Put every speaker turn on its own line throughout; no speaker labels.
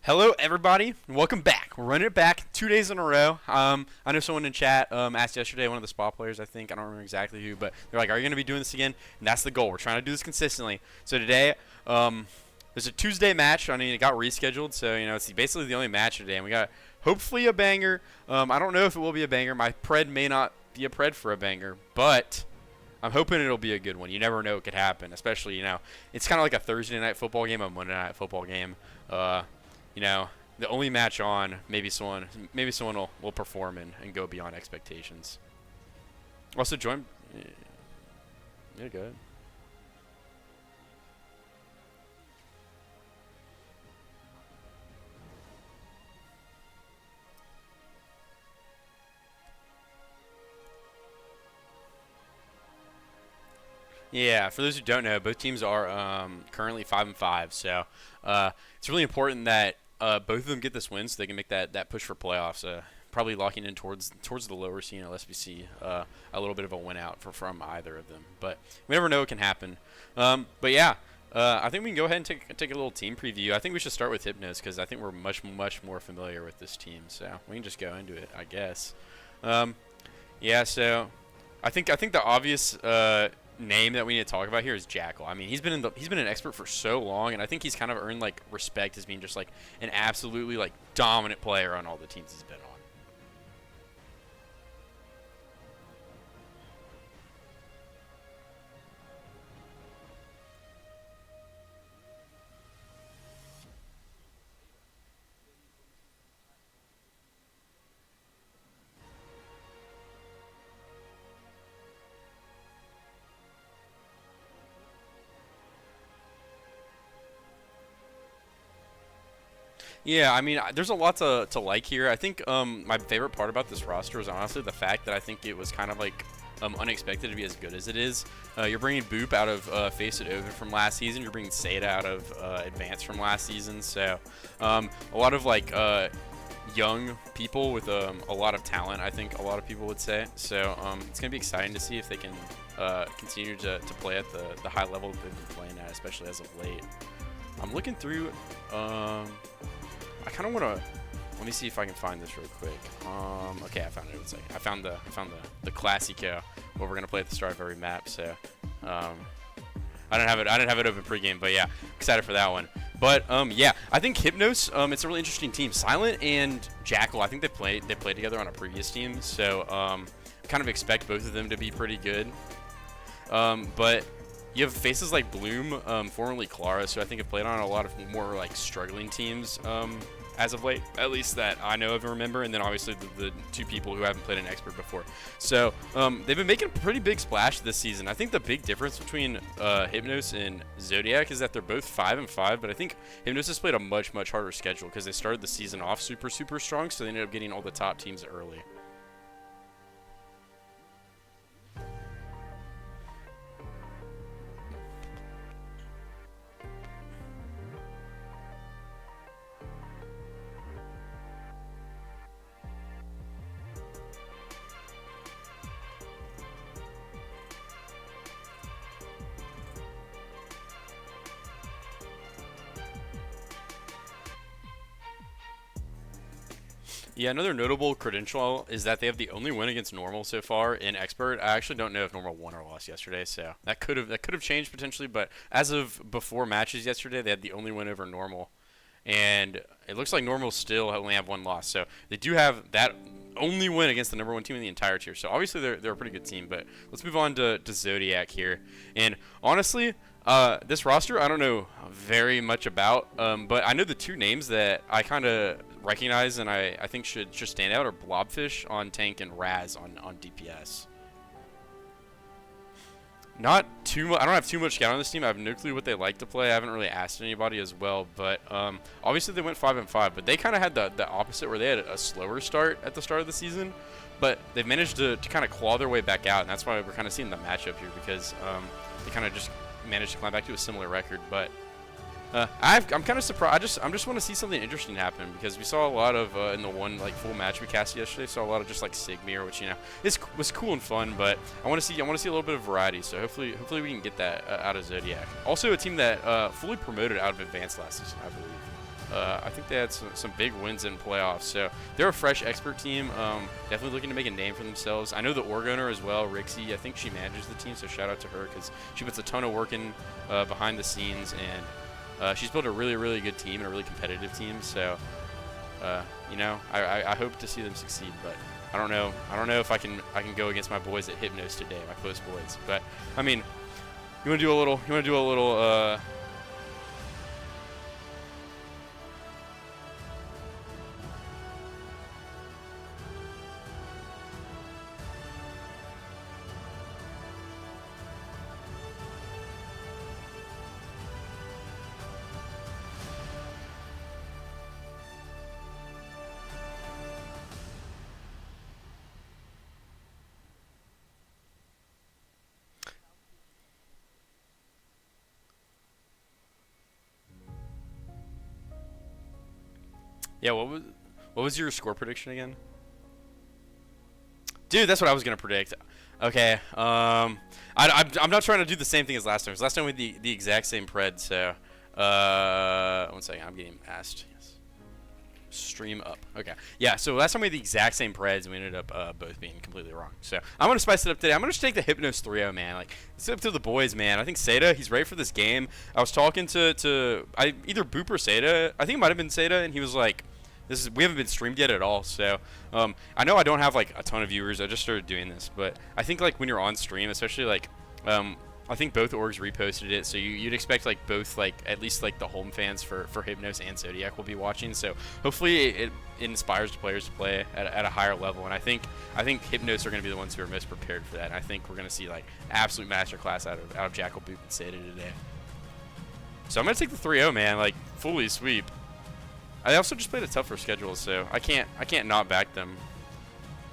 Hello, everybody, and welcome back. We're running it back 2 days in a row. I know someone in chat asked yesterday, one of the spa players, I think, I don't remember exactly who, but they're like, "Are you going to be doing this again?" And that's the goal. We're trying to do this consistently. So today, there's a Tuesday match. I mean, it got rescheduled, so it's basically the only match today, and we got hopefully a banger. I don't know if it will be a banger. My pred may not be a pred for a banger, but I'm hoping it'll be a good one. You never know what could happen, especially it's kind of like a Thursday night football game, a Monday night football game. The only match on, maybe someone will perform and go beyond expectations. Also join. Yeah, go ahead. Yeah, for those who don't know, both teams are currently 5-5. So it's really important that both of them get this win so they can make that push for playoffs. Probably locking in towards the lower seed unless we see a little bit of a win out from either of them. But we never know what can happen. But yeah, I think we can go ahead and take a little team preview. I think we should start with Hypnos because I think we're much more familiar with this team. So we can just go into it, I guess. Yeah, so I think the obvious name that we need to talk about here is Jackal. I mean, he's been an expert for so long, and I think he's kind of earned respect as being just an absolutely dominant player on all the teams he's been on. Yeah, I mean, there's a lot to like here. I think my favorite part about this roster is honestly the fact that I think it was kind of unexpected to be as good as it is. You're bringing Boop out of FaceIt over from last season. You're bringing Seda out of Advanced from last season. So a lot of young people with a lot of talent, I think a lot of people would say. So it's going to be exciting to see if they can continue to play at the high level that they've been playing at, especially as of late. I'm looking through. I kind of want to. Let me see if I can find this real quick. Okay, I found it. I found the Classico where we're gonna play at the start of every map. So I didn't have it open pregame, but yeah, excited for that one. But yeah, I think Hypnos. It's a really interesting team. Silent and Jackal. I think they played together on a previous team. So kind of expect both of them to be pretty good. But you have faces like Bloom, formerly Clara, so I think have played on a lot of more struggling teams as of late, at least that I know of and remember, and then obviously the two people who haven't played an expert before. So they've been making a pretty big splash this season. I think the big difference between Hypnos and Zodiac is that they're both 5-5, but I think Hypnos has played a much harder schedule because they started the season off super strong, so they ended up getting all the top teams early. Yeah, another notable credential is that they have the only win against Normal so far in Expert. I actually don't know if Normal won or lost yesterday, so that could have changed potentially. But as of before matches yesterday, they had the only win over Normal, and it looks like Normal still only have one loss. So they do have that only win against the #1 team in the entire tier. So obviously they're a pretty good team. But let's move on to Zodiac here. And honestly, this roster I don't know very much about, but I know the two names that I kind of recognize and I think should stand out are Blobfish on tank and Raz on DPS. Not too much. I don't have too much scout on this team. I have no clue what they like to play. I haven't really asked anybody as well, but obviously they went 5-5, but they kind of had the opposite where they had a slower start at the start of the season, but they've managed to kind of claw their way back out, and that's why we're kind of seeing the matchup here because they kind of just managed to climb back to a similar record. But I'm kind of surprised. I just want to see something interesting happen because we saw a lot of in the one full match we cast yesterday. Saw a lot of just Sigmir, which was cool and fun. But I want to see a little bit of variety. So hopefully we can get that out of Zodiac. Also a team that fully promoted out of Advanced last season, I believe. I think they had some big wins in playoffs. So they're a fresh expert team, definitely looking to make a name for themselves. I know the org owner as well, Rixie. I think she manages the team, so shout out to her because she puts a ton of work in behind the scenes, and she's built a really, really good team and a really competitive team. So, you know, I hope to see them succeed, but I don't know. I don't know if I can go against my boys at Hypnos today, my close boys. But I mean, you want to do a little. Yeah, what was your score prediction again? Dude, that's what I was gonna predict. Okay. I'm not trying to do the same thing as last time. 'Cause last time we had the exact same pred. So, 1 second. I'm getting asked. Yes. Stream up. Okay. Yeah. So last time we had the exact same preds, and we ended up both being completely wrong. So I'm gonna spice it up today. I'm gonna just take the Hypnos 3-0, man. Like it's up to the boys, man. I think Seda, he's ready for this game. I was talking to either Boop or Seda. I think it might have been Seda, and he was like, we haven't been streamed yet at all, so I know I don't have like a ton of viewers. I just started doing this, but I think like when you're on stream, especially like I think both orgs reposted it, so you'd expect like both like at least like the home fans for Hypnos and Zodiac will be watching. So hopefully it inspires the players to play at a higher level, and I think Hypnos are going to be the ones who are most prepared for that. And I think we're going to see like absolute masterclass out of Jackal, Boop, and Seda today. So I'm going to take the 3-0, man, like fully sweep. I also just played a tougher schedule, so I can't not back them.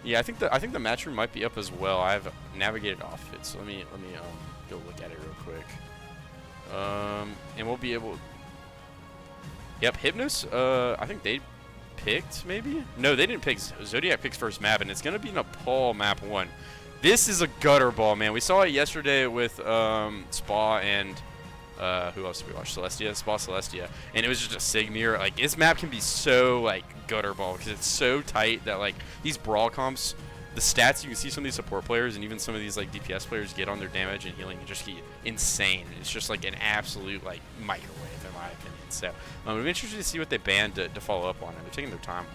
Yeah, I think the match room might be up as well. I've navigated off it, so let me go look at it real quick. And we'll be able. Yep, Hypnos. I think they picked maybe. No, they didn't pick. Zodiac picks first map, and it's gonna be Nepal map 1. This is a gutter ball, man. We saw it yesterday with Spa and. Who else did we watch? Celestia, Spa Celestia, and it was just a Sigmir. Like this map can be so like gutter ball because it's so tight that like these brawl comps, the stats you can see some of these support players and even some of these like DPS players get on their damage and healing and just get insane. It's just like an absolute like microwave in my opinion. So I'm interested to see what they banned to follow up on it. They're taking their time on it.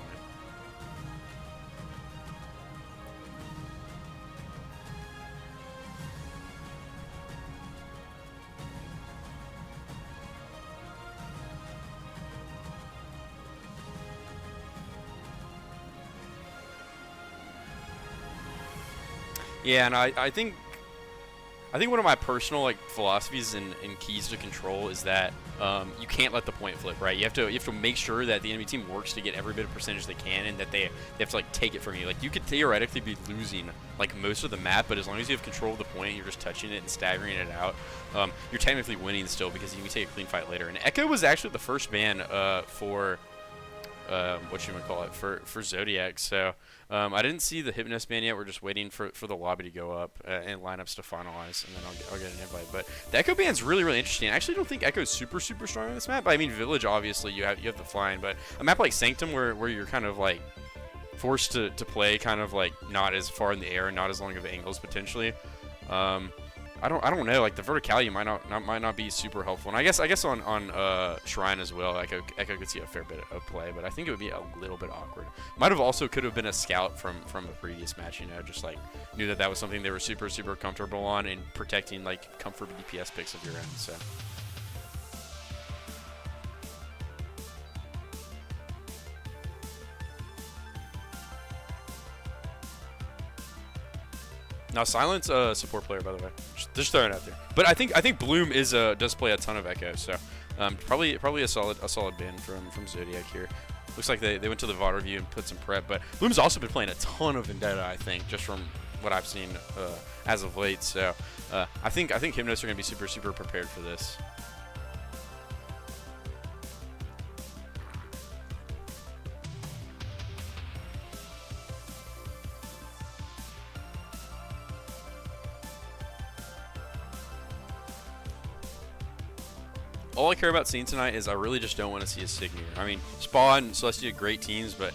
Yeah, and I think one of my personal like philosophies and keys to control is that you can't let the point flip, right? You have to make sure that the enemy team works to get every bit of percentage they can, and that they have to like take it from you. Like you could theoretically be losing like most of the map, but as long as you have control of the point, you're just touching it and staggering it out. You're technically winning still because you can take a clean fight later. And Echo was actually the first ban for what you would call it for Zodiac. So I didn't see the Hypnos ban yet. We're just waiting for the lobby to go up and lineups to finalize, and then I'll get an invite. But the Echo ban's really interesting. I actually don't think Echo's super strong on this map. I mean, Village obviously you have the flying, but a map like Sanctum where you're kind of like forced to play kind of like not as far in the air and not as long of angles potentially. I don't know. Like the verticality might not be super helpful. And I guess on Shrine as well, Echo could see a fair bit of play, but I think it would be a little bit awkward. Could have been a scout from a previous match. You know, just like knew that was something they were super comfortable on and protecting like comfort DPS picks of your end. So. Now, Silent's a support player, by the way. Just throwing it out there. But I think Bloom does play a ton of Echo, so probably a solid ban from Zodiac here. Looks like they went to the VOD review and put some prep, but Bloom's also been playing a ton of Vendetta, I think, just from what I've seen as of late. So I think Hypnos are going to be super prepared for this. all I care about seeing tonight is I really just don't want to see a Sigma. I mean, Spawn and Celestia, great teams, but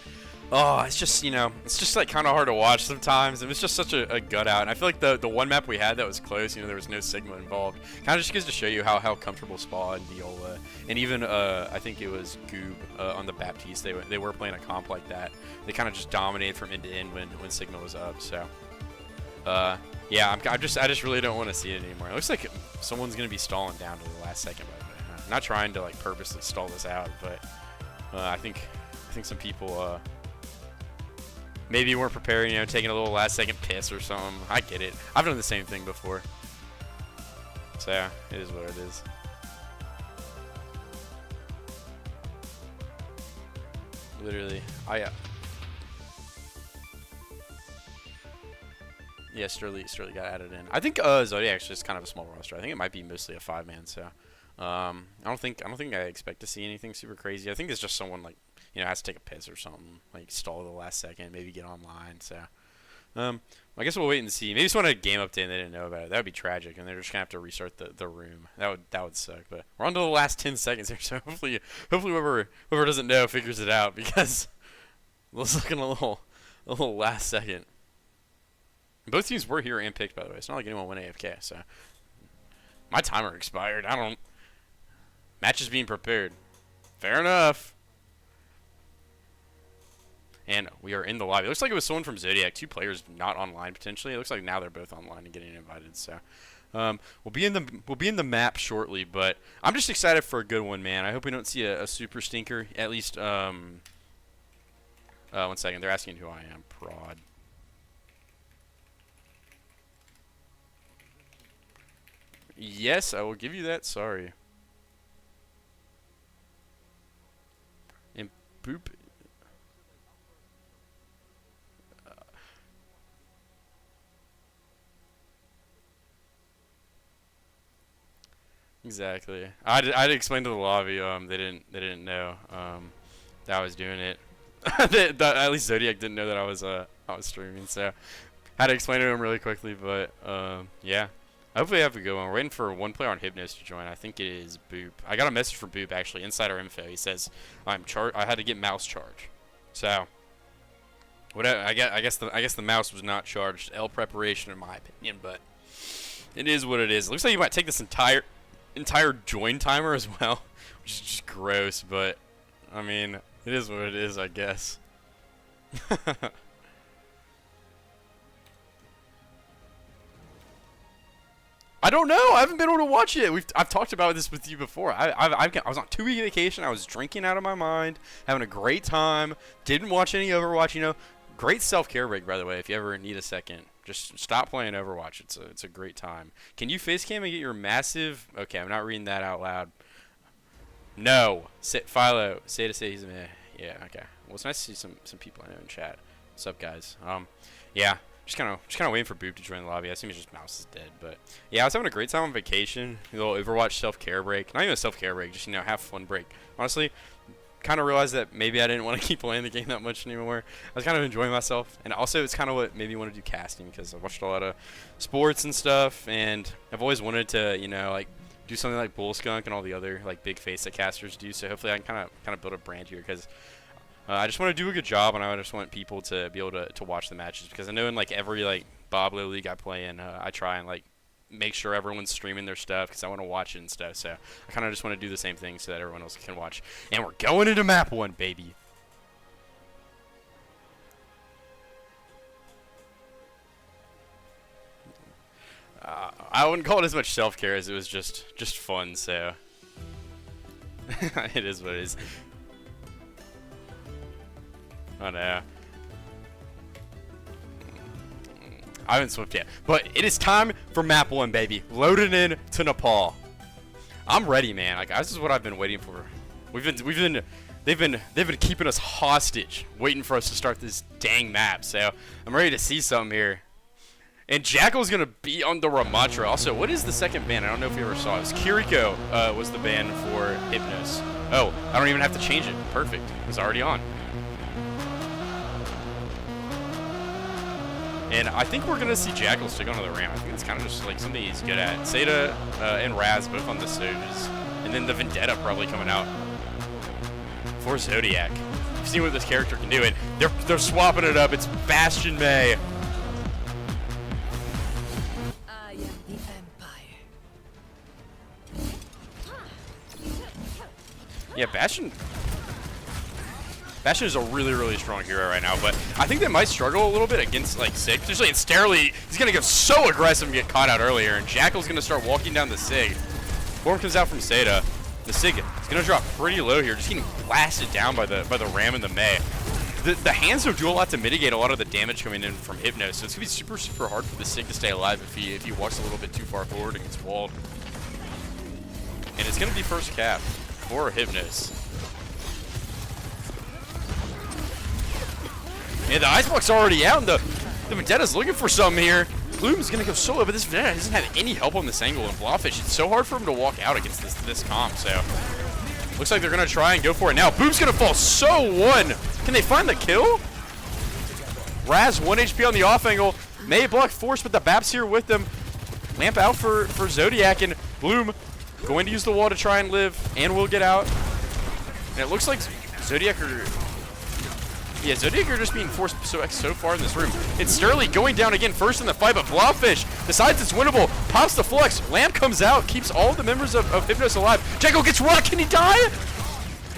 oh, it's just, you know, it's just like kind of hard to watch sometimes. It was just such a gut out, and I feel like the one map we had that was close, you know, there was no Sigma involved. Kind of just goes to show you how comfortable Spawn, Viola, and even I think it was Goob on the Baptiste. They were playing a comp like that. They kind of just dominated from end to end when Sigma was up. So yeah, I just really don't want to see it anymore. It looks like someone's gonna be stalling down to the last second. By the way, I'm not trying to like purposely stall this out, but I think some people maybe weren't prepared, you know, taking a little last second piss or something. I get it. I've done the same thing before. So yeah, it is what it is. Literally, yeah, Sterling got added in. I think Zodiac's just kind of a small roster. I think it might be mostly a 5-man. So I don't think I expect to see anything super crazy. I think it's just someone like, you know, has to take a piss or something, like stall the last second, maybe get online. So I guess we'll wait and see. Maybe it's a game update and they didn't know about it. That would be tragic, and they're just gonna have to restart the room. That would suck. But we're on to the last 10 seconds here, so hopefully whoever doesn't know figures it out, because it's looking a little last second. Both teams were here and picked, by the way. It's not like anyone went AFK. So my timer expired. Match is being prepared. Fair enough. And we are in the lobby. It looks like it was someone from Zodiac. 2 players not online potentially. It looks like now they're both online and getting invited. So we'll be in the map shortly. But I'm just excited for a good one, man. I hope we don't see a super stinker. At least 1 second. They're asking who I am. Prod. Yes, I will give you that. Sorry. And boop. Exactly. I'd explain to the lobby. They didn't know that I was doing it. At least Zodiac didn't know that I was streaming. So had to explain it to him really quickly. But yeah. Hopefully I have a good one. We're waiting for one player on Hypnos to join. I think it is Boop. I got a message from Boop, actually, insider info. He says I had to get mouse charge. So whatever. I guess the mouse was not charged. L preparation, in my opinion, but it is what it is. It looks like you might take this entire join timer as well, which is just gross. But I mean, it is what it is, I guess. I don't know. I haven't been able to watch it. I've talked about this with you before. I was on 2-week vacation. I was drinking out of my mind, having a great time. Didn't watch any Overwatch. You know, great self-care break, by the way. If you ever need a second, just stop playing Overwatch. It's a great time. Can you face cam and get your massive? Okay, I'm not reading that out loud. No, Philo. Say he's a meh. Yeah. Okay. Well, it's nice to see some people I know in chat. What's up, guys? Yeah. Just kind of waiting for Boop to join the lobby. I assume his mouse is dead, but yeah, I was having a great time on vacation. A little Overwatch self-care break. Not even a self-care break, just, you know, have fun break. Honestly, kind of realized that maybe I didn't want to keep playing the game that much anymore. I was kind of enjoying myself, and also it's kind of what made me want to do casting, because I watched a lot of sports and stuff, and I've always wanted to, you know, like do something like Bull Skunk and all the other like big FaceIt casters do. So hopefully I can kind of build a brand here, because I just want to do a good job, and I just want people to be able to watch the matches, because I know in like every like Boblo league I play in, I try and like make sure everyone's streaming their stuff, because I want to watch it and stuff. So I kind of just want to do the same thing so that everyone else can watch. And we're going into map 1, baby. I wouldn't call it as much self-care as it was just fun. So it is what it is. Oh no. I haven't swift yet, but it is time for map 1, baby. Loading in to Nepal. I'm ready, man. Like, this is what I've been waiting for. They've been keeping us hostage, waiting for us to start this dang map. So I'm ready to see something here. And Jackal's gonna be on the Ramatra. Also, what is the second ban? I don't know if you ever saw it. It was Kiriko was the ban for Hypnos. Oh, I don't even have to change it. Perfect. It was already on. And I think we're going to see Jackal stick onto the ramp. I think it's kind of just like something he's good at. Seda and Raz both on the Sojas. And then the Vendetta probably coming out for Zodiac. You've seen what this character can do, and they're swapping it up. It's Bastion May.
I am the Empire.
Yeah, Bastion is a really, really strong hero right now, but I think they might struggle a little bit against, like, Sig. Especially in Sterling, he's going to get so aggressive and get caught out earlier, and Jackal's going to start walking down the Sig. Form comes out from Seda. The Sig is going to drop pretty low here, just getting blasted down by the Ram and the May. The hands don't do a lot to mitigate a lot of the damage coming in from Hypnos, so it's going to be super, super hard for the Sig to stay alive if he walks a little bit too far forward and gets walled. And it's going to be first cap for Hypnos. Yeah, the Icebox already out, and the Vendetta's looking for something here. Bloom's gonna go solo, but this Vendetta doesn't have any help on this angle, and Blobfish, it's so hard for him to walk out against this comp, so looks like they're gonna try and go for it now. Boom's gonna fall so one. Can they find the kill? Raz 1 HP on the off angle. May block force, but the Baps here with them. Lamp out for Zodiac, and Bloom going to use the wall to try and live, and will get out. And it looks like Zodiac are just being forced so far in this room. It's Sterling going down again first in the fight, but Blobfish decides it's winnable. Pops the flex. Lamp comes out, keeps all of the members of Hypnos alive. Jackal gets rocked. Can he die?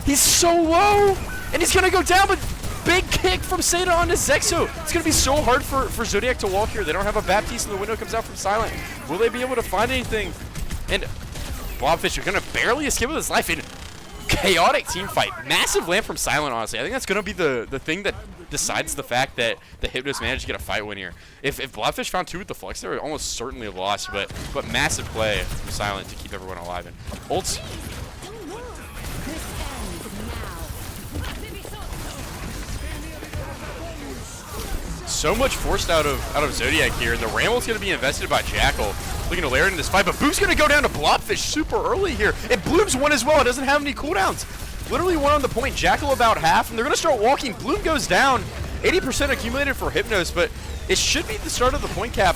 He's so low, and he's gonna go down, but big kick from Seda onto Zexo. It's gonna be so hard for Zodiac to walk here. They don't have a Baptiste, and the window comes out from Silent. Will they be able to find anything? And Blobfish are gonna barely escape with his life in chaotic team fight. Massive Lamp from Silent, honestly. I think that's going to be the thing that decides the fact that the Hypnos managed to get a fight win here. If Blobfish found 2 with the flex, they would almost certainly have lost, but massive play from Silent to keep everyone alive. And ults. So much forced out of Zodiac here, and the Ramble's going to be invested by Jackal. Looking to layer into this fight, but Boom's going to go down to Blobfish super early here. And Bloom's one as well. It doesn't have any cooldowns. Literally one on the point. Jackal about half, and they're going to start walking. Bloom goes down. 80% accumulated for Hypnos, but it should be the start of the point cap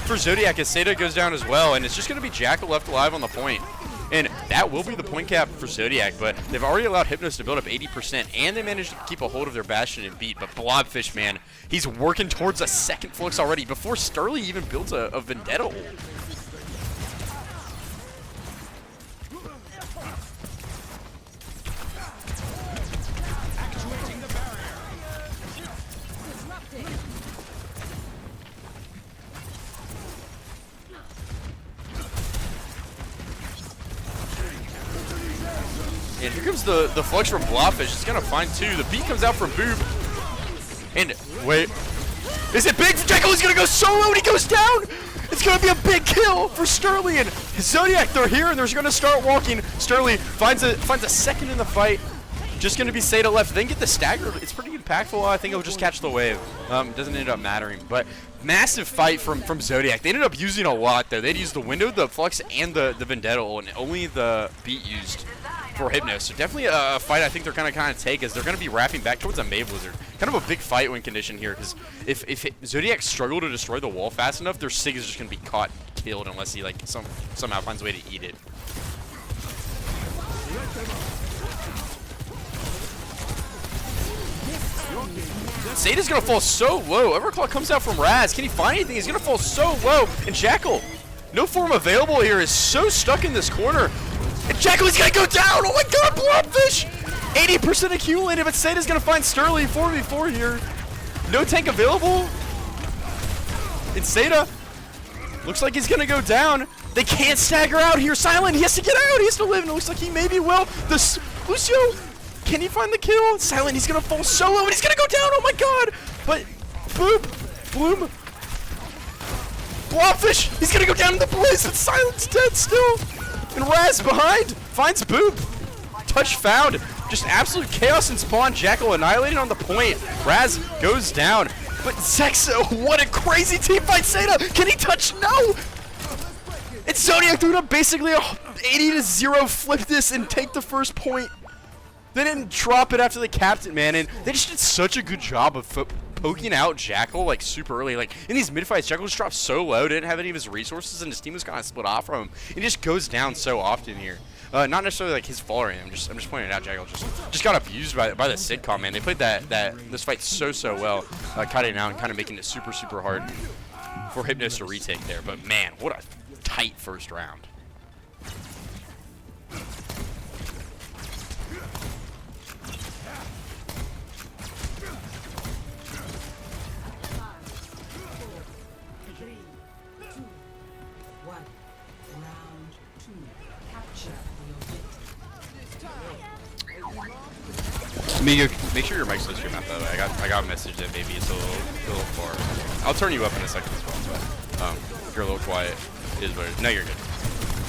for Zodiac as Seda goes down as well, and it's just going to be Jackal left alive on the point. And that will be the point cap for Zodiac, but they've already allowed Hypnos to build up 80%, and they managed to keep a hold of their Bastion and beat. But Blobfish, man, he's working towards a second Flux already before Sterling even builds a Vendetta ult. And here comes the Flux from Blobfish. It's going to find 2. The beat comes out from Boob. And, wait. Is it big? Jackal is going to go solo and he goes down. It's going to be a big kill for Sterling. And Zodiac, they're here and they're going to start walking. Sterling finds a second in the fight. Just going to be Seda left. Then get the stagger. It's pretty impactful. I think it'll just catch the wave. Doesn't end up mattering. But massive fight from Zodiac. They ended up using a lot there. They'd used the window, the Flux, and the Vendetta ult, and only the beat used for Hypnos. So definitely a fight I think they're going to take, as they're going to be wrapping back towards a Mave Wizard. Kind of a big fight win condition here, because if Zodiac struggle to destroy the wall fast enough, their Sig is just going to be caught and killed unless he like somehow finds a way to eat it. Seda's going to fall so low. Everclaw comes out from Raz. Can he find anything? He's going to fall so low. And Jackal, no form available here, is so stuck in this corner. And Jackal is going to go down. Oh my god, Blobfish! 80% accumulated, but Seda's going to find Sterling 4v4 here. No tank available. And Seda looks like he's going to go down. They can't stagger out here. Silent, he has to get out. He has to live, and it looks like he maybe will. Lucio, can he find the kill? Silent, he's going to fall solo, and he's going to go down. Oh my god. But Bloom. Blobfish, he's going to go down in the blaze, and Silent's dead still. And Raz behind finds Boop. Touch found. Just absolute chaos and spawn. Jackal annihilated on the point. Raz goes down. But Zexo, what a crazy team fight. Seda, can he touch? No! It's Zodiac doing up basically a 80-0 flip this and take the first point. They didn't drop it after they capped it, man. And they just did such a good job of poking out Jackal like super early. Like in these mid fights, Jackal just dropped so low, didn't have any of his resources, and his team was kind of split off from him. He just goes down so often here. Not necessarily like his fault or anything. I'm just pointing it out. Jackal just got abused by the sitcom, man. They played this fight so well, cutting out and kind of making it super hard for Hypnos to retake there. But man, what a tight first round. Make sure your mic's close to your mouth, by the way. I got a message that maybe it's a little far. I'll turn you up in a second as well, but if you're a little quiet, it is what it is. No, you're good.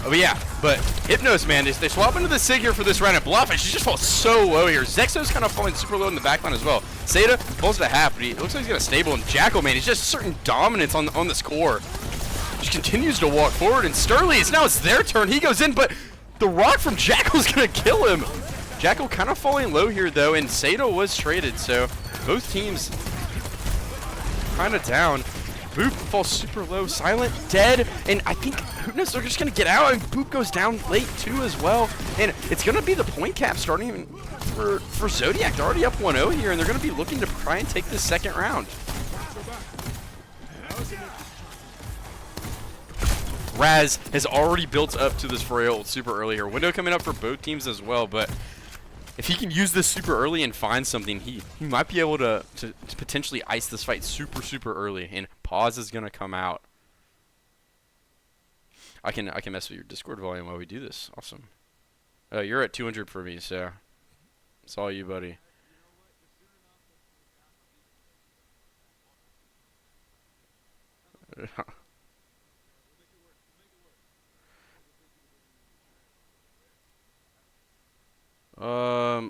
Oh, but yeah, but Hypnos, man, they swap into the Sig here for this round, and Bluffin, she just falls so low here. Zexo's kind of falling super low in the backline as well. Seda falls to half, but it looks like he's got a stable, and Jackal, man, he's just certain dominance on this core. Just continues to walk forward, and Sterling, now it's their turn. He goes in, but the rock from Jackal's going to kill him. Jackal kind of falling low here, though, and Sato was traded, so both teams kind of down. Boop falls super low, Silent dead, and I think Hypnos are just going to get out, and Boop goes down late, too, as well. And it's going to be the point cap starting for Zodiac. They're already up 1-0 here, and they're going to be looking to try and take this second round. Raz has already built up to this frail super early here. Window coming up for both teams as well, but if he can use this super early and find something, he might be able to potentially ice this fight super early. And pause is gonna come out. I can mess with your Discord volume while we do this. Awesome. You're at 200 for me, so it's all you, buddy.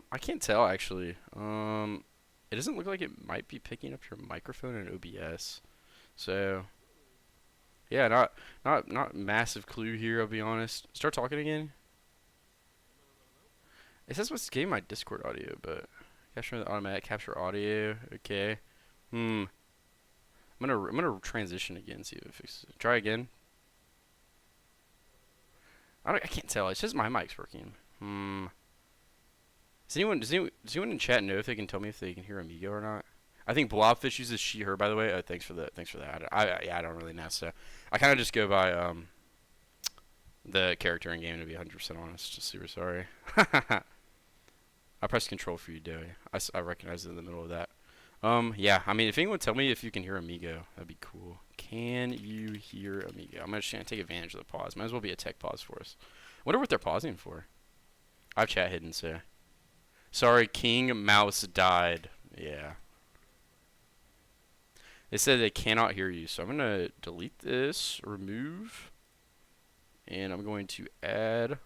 I can't tell actually. It doesn't look like it might be picking up your microphone in OBS. So, yeah, not massive clue here. I'll be honest. Start talking again. It says what's getting my Discord audio, but capture the automatic capture audio. Okay. I'm gonna transition again. See if it fixes it. Try again. I can't tell. It says my mic's working. Does anyone in chat know if they can tell me if they can hear Amigo or not? I think Blobfish uses she/her, by the way. Thanks for that. I don't really know. So I kind of just go by the character in game, to be 100% honest. Just super sorry. I pressed control for you, Doey. I recognize it in the middle of that. Yeah. I mean, if anyone tell me if you can hear Amigo, that'd be cool. Can you hear Amigo? I'm just gonna take advantage of the pause. Might as well be a tech pause for us. Wonder what they're pausing for. I have chat hidden, so. Sorry, King Mouse died. Yeah. They said they cannot hear you, so I'm going to delete this, remove, and I'm going to add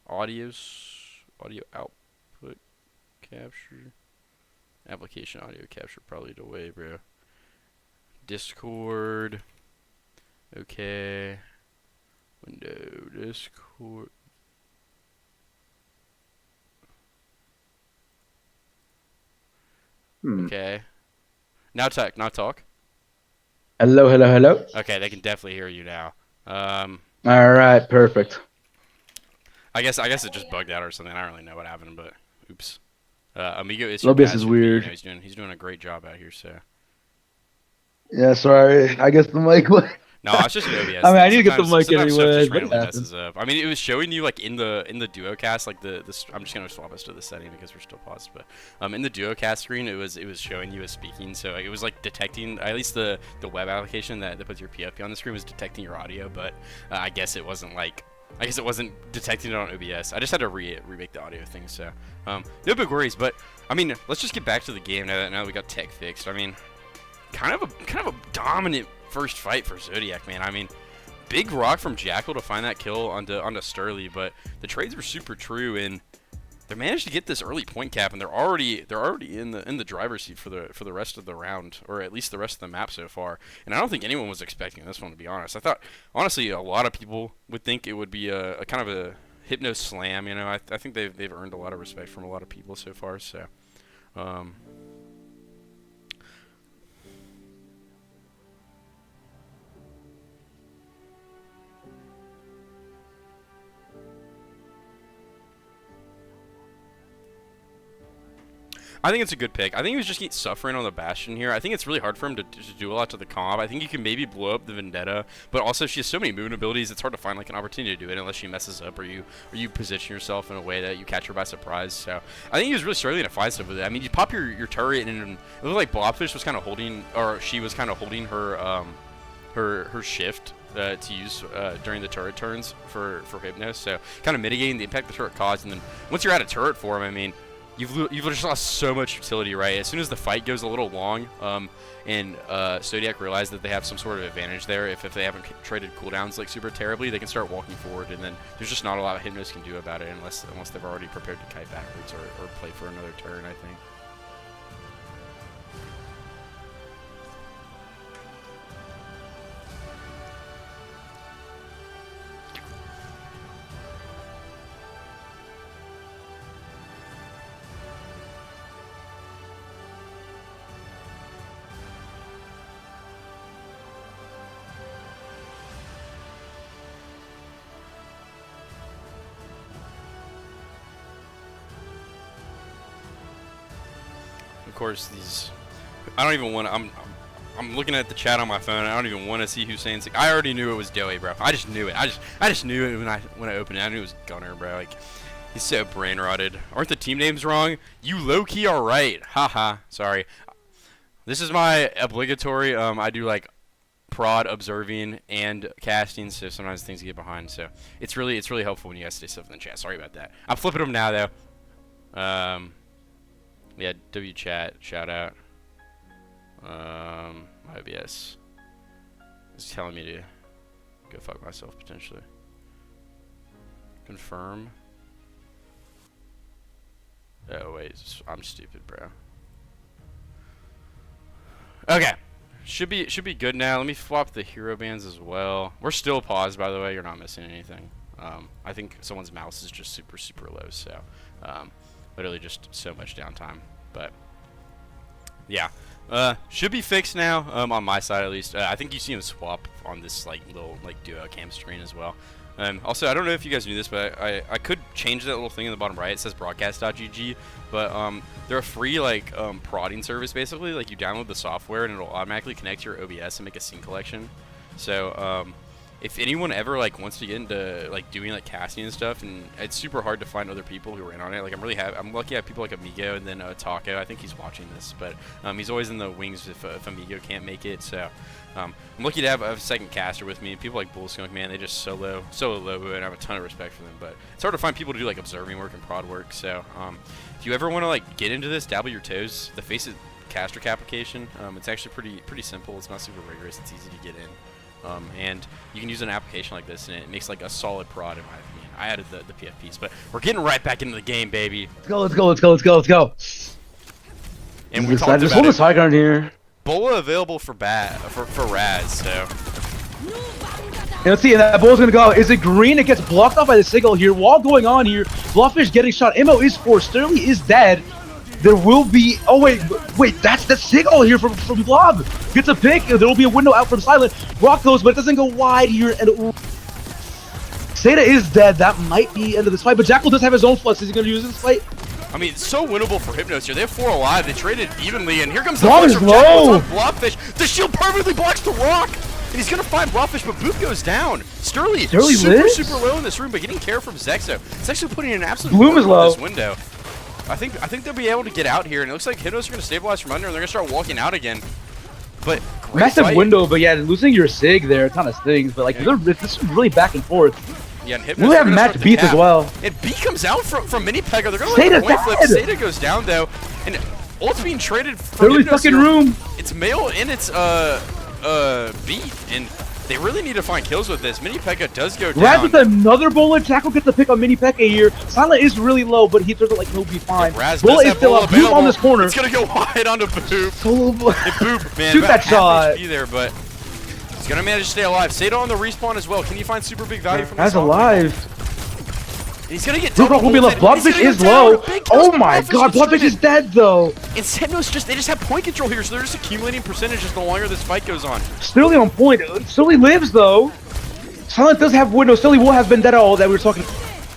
audio output capture, application audio capture, probably the way, bro. Discord, okay, window, Discord. Okay. Now talk.
Hello.
Okay, they can definitely hear you now.
All right, perfect.
I guess it just bugged out or something. I don't really know what happened, but oops. Amigo is
OBS is weird.
He's doing a great job out here, so.
Yeah, sorry. I guess the mic.
No, it's just an OBS.
I mean, I need to get the
Sometimes
mic anyway.
Stuff just randomly messes up. I mean, it was showing you like in the duocast, like I'm just gonna swap us to the setting because we're still paused, but in the duocast screen, it was showing you as speaking, so it was like detecting, at least the web application that puts your PFP on the screen was detecting your audio, but I guess it wasn't detecting it on OBS. I just had to remake the audio thing, so no big worries. But I mean, let's just get back to the game now that we got tech fixed. I mean, kind of a dominant first fight for Zodiac, man. I mean, big rock from Jackal to find that kill onto Sturley, but the trades were super true, and they managed to get this early point cap, and they're already in the driver's seat for the rest of the round, or at least the rest of the map so far. And I don't think anyone was expecting this one, to be honest. I thought, honestly, a lot of people would think it would be a kind of a Hypnos slam. You know, I think they've earned a lot of respect from a lot of people so far. So, I think it's a good pick. I think he was just suffering on the Bastion here. I think it's really hard for him to do a lot to the comp. I think you can maybe blow up the Vendetta, but also she has so many movement abilities, it's hard to find like an opportunity to do it unless she messes up or you position yourself in a way that you catch her by surprise. So I think he was really struggling to find stuff with it. I mean, you pop your turret and it looked like Blobfish was kind of holding, or she was kind of holding her her shift to use during the turret turns for Hypnos, so kind of mitigating the impact the turret caused. And then once you're out of turret for him, I mean, you've just lost so much utility, right? As soon as the fight goes a little long, and Zodiac realized that they have some sort of advantage there, if they haven't traded cooldowns like super terribly, they can start walking forward, and then there's just not a lot Hypnos can do about it unless they've already prepared to kite backwards or play for another turn, I think. Of course, these. I don't even want to. I'm looking at the chat on my phone. I don't even want to see Hussein's. I already knew it was Doey, bro. I just knew it. I just knew it when I opened it. I knew it was Gunner, bro. Like, he's so brain rotted. Aren't the team names wrong? You low key are right. Haha. Sorry. This is my obligatory. I do like prod, observing, and casting. So sometimes things get behind. So it's really helpful when you guys say stuff in the chat. Sorry about that. I'm flipping them now though. Yeah, W chat, shout out. My OBS is telling me to go fuck myself potentially. Confirm. Oh wait, I'm stupid, bro. Okay, should be good now. Let me swap the hero bands as well. We're still paused, by the way. You're not missing anything. I think someone's mouse is just super low, so literally just so much downtime. But yeah, should be fixed now, on my side at least. I think you see him swap on this like little like duo cam screen as well. Also, I don't know if you guys knew this, but I could change that little thing in the bottom right. It says broadcast.gg, but they're a free like prodding service basically. Like you download the software and it'll automatically connect to your OBS and make a scene collection. So if anyone ever like wants to get into like doing like casting and stuff, and it's super hard to find other people who are in on it. Like I'm lucky I have people like Amigo and then Taco. I think he's watching this, but he's always in the wings if Amigo can't make it. So I'm lucky to have a second caster with me. People like Bullskunk, man, they just solo low, and I have a ton of respect for them. But it's hard to find people to do like observing work and prod work. So if you ever want to like get into this, dabble your toes, the FaceIt caster cap application, it's actually pretty simple. It's not super rigorous. It's easy to get in. And you can use an application like this, and it makes like a solid prod in my opinion. I added the PFPs, but we're getting right back into the game, baby.
Let's go.
And we talked
just
about
hold this high ground here.
Bola available for Raz, so.
And let's see, and that ball's gonna go. Is it green? It gets blocked off by the signal here. While going on here, Blobfish getting shot. Ammo is forced. Sterling is dead. There will be. Oh wait, that's the signal here from Blob. Gets a pick. There will be a window out from Silent. Rock goes, but it doesn't go wide here. And Seda is dead. That might be end of this fight. But Jackal does have his own flux. Is he gonna use this fight?
I mean, it's so winnable for Hypnos here. They have 4 alive. They traded evenly, and here comes the
Blob is
from
low.
Blobfish. The shield perfectly blocks the rock, and he's gonna find Blobfish, but Boop goes down. Sterling super low in this room, but getting care from Zexo. It's actually putting an absolute
Bloom is low.
This window. I think they'll be able to get out here, and it looks like Hypnos are gonna stabilize from under, and they're gonna start walking out again. But
massive
fight.
window, but yeah, losing your sig there kind of stings. But like, this is really back and forth.
Yeah, and Hypnos
We have match beats as well.
And B comes out from Mini Pega. They're gonna let the point flip. Seda goes down though, and ult's being traded from
Early fucking room.
It's male and it's B, and they really need to find kills with this. Mini Pekka does go down.
Raz with another bullet. Jackal gets the pick on Mini Pekka here. Silent is really low, but he does it like he'll be fine. Bullet is still up. Boop on this corner.
It's gonna go wide onto Boop.
Solo
Boop, man.
Shoot that shot.
HP there, but he's gonna manage to stay alive. Seda on the respawn as well. Can you find super big value from this?
Raz alive.
He's gonna get
Boop will be left. Blobfish is low. Oh my god, Blobfish is dead though.
And Hypnos they just have point control here, so they're just accumulating percentages the longer this fight goes on.
Sterling on point. Sterling lives though. Silent does have windows. Sterling will have Vendetta all that we were talking.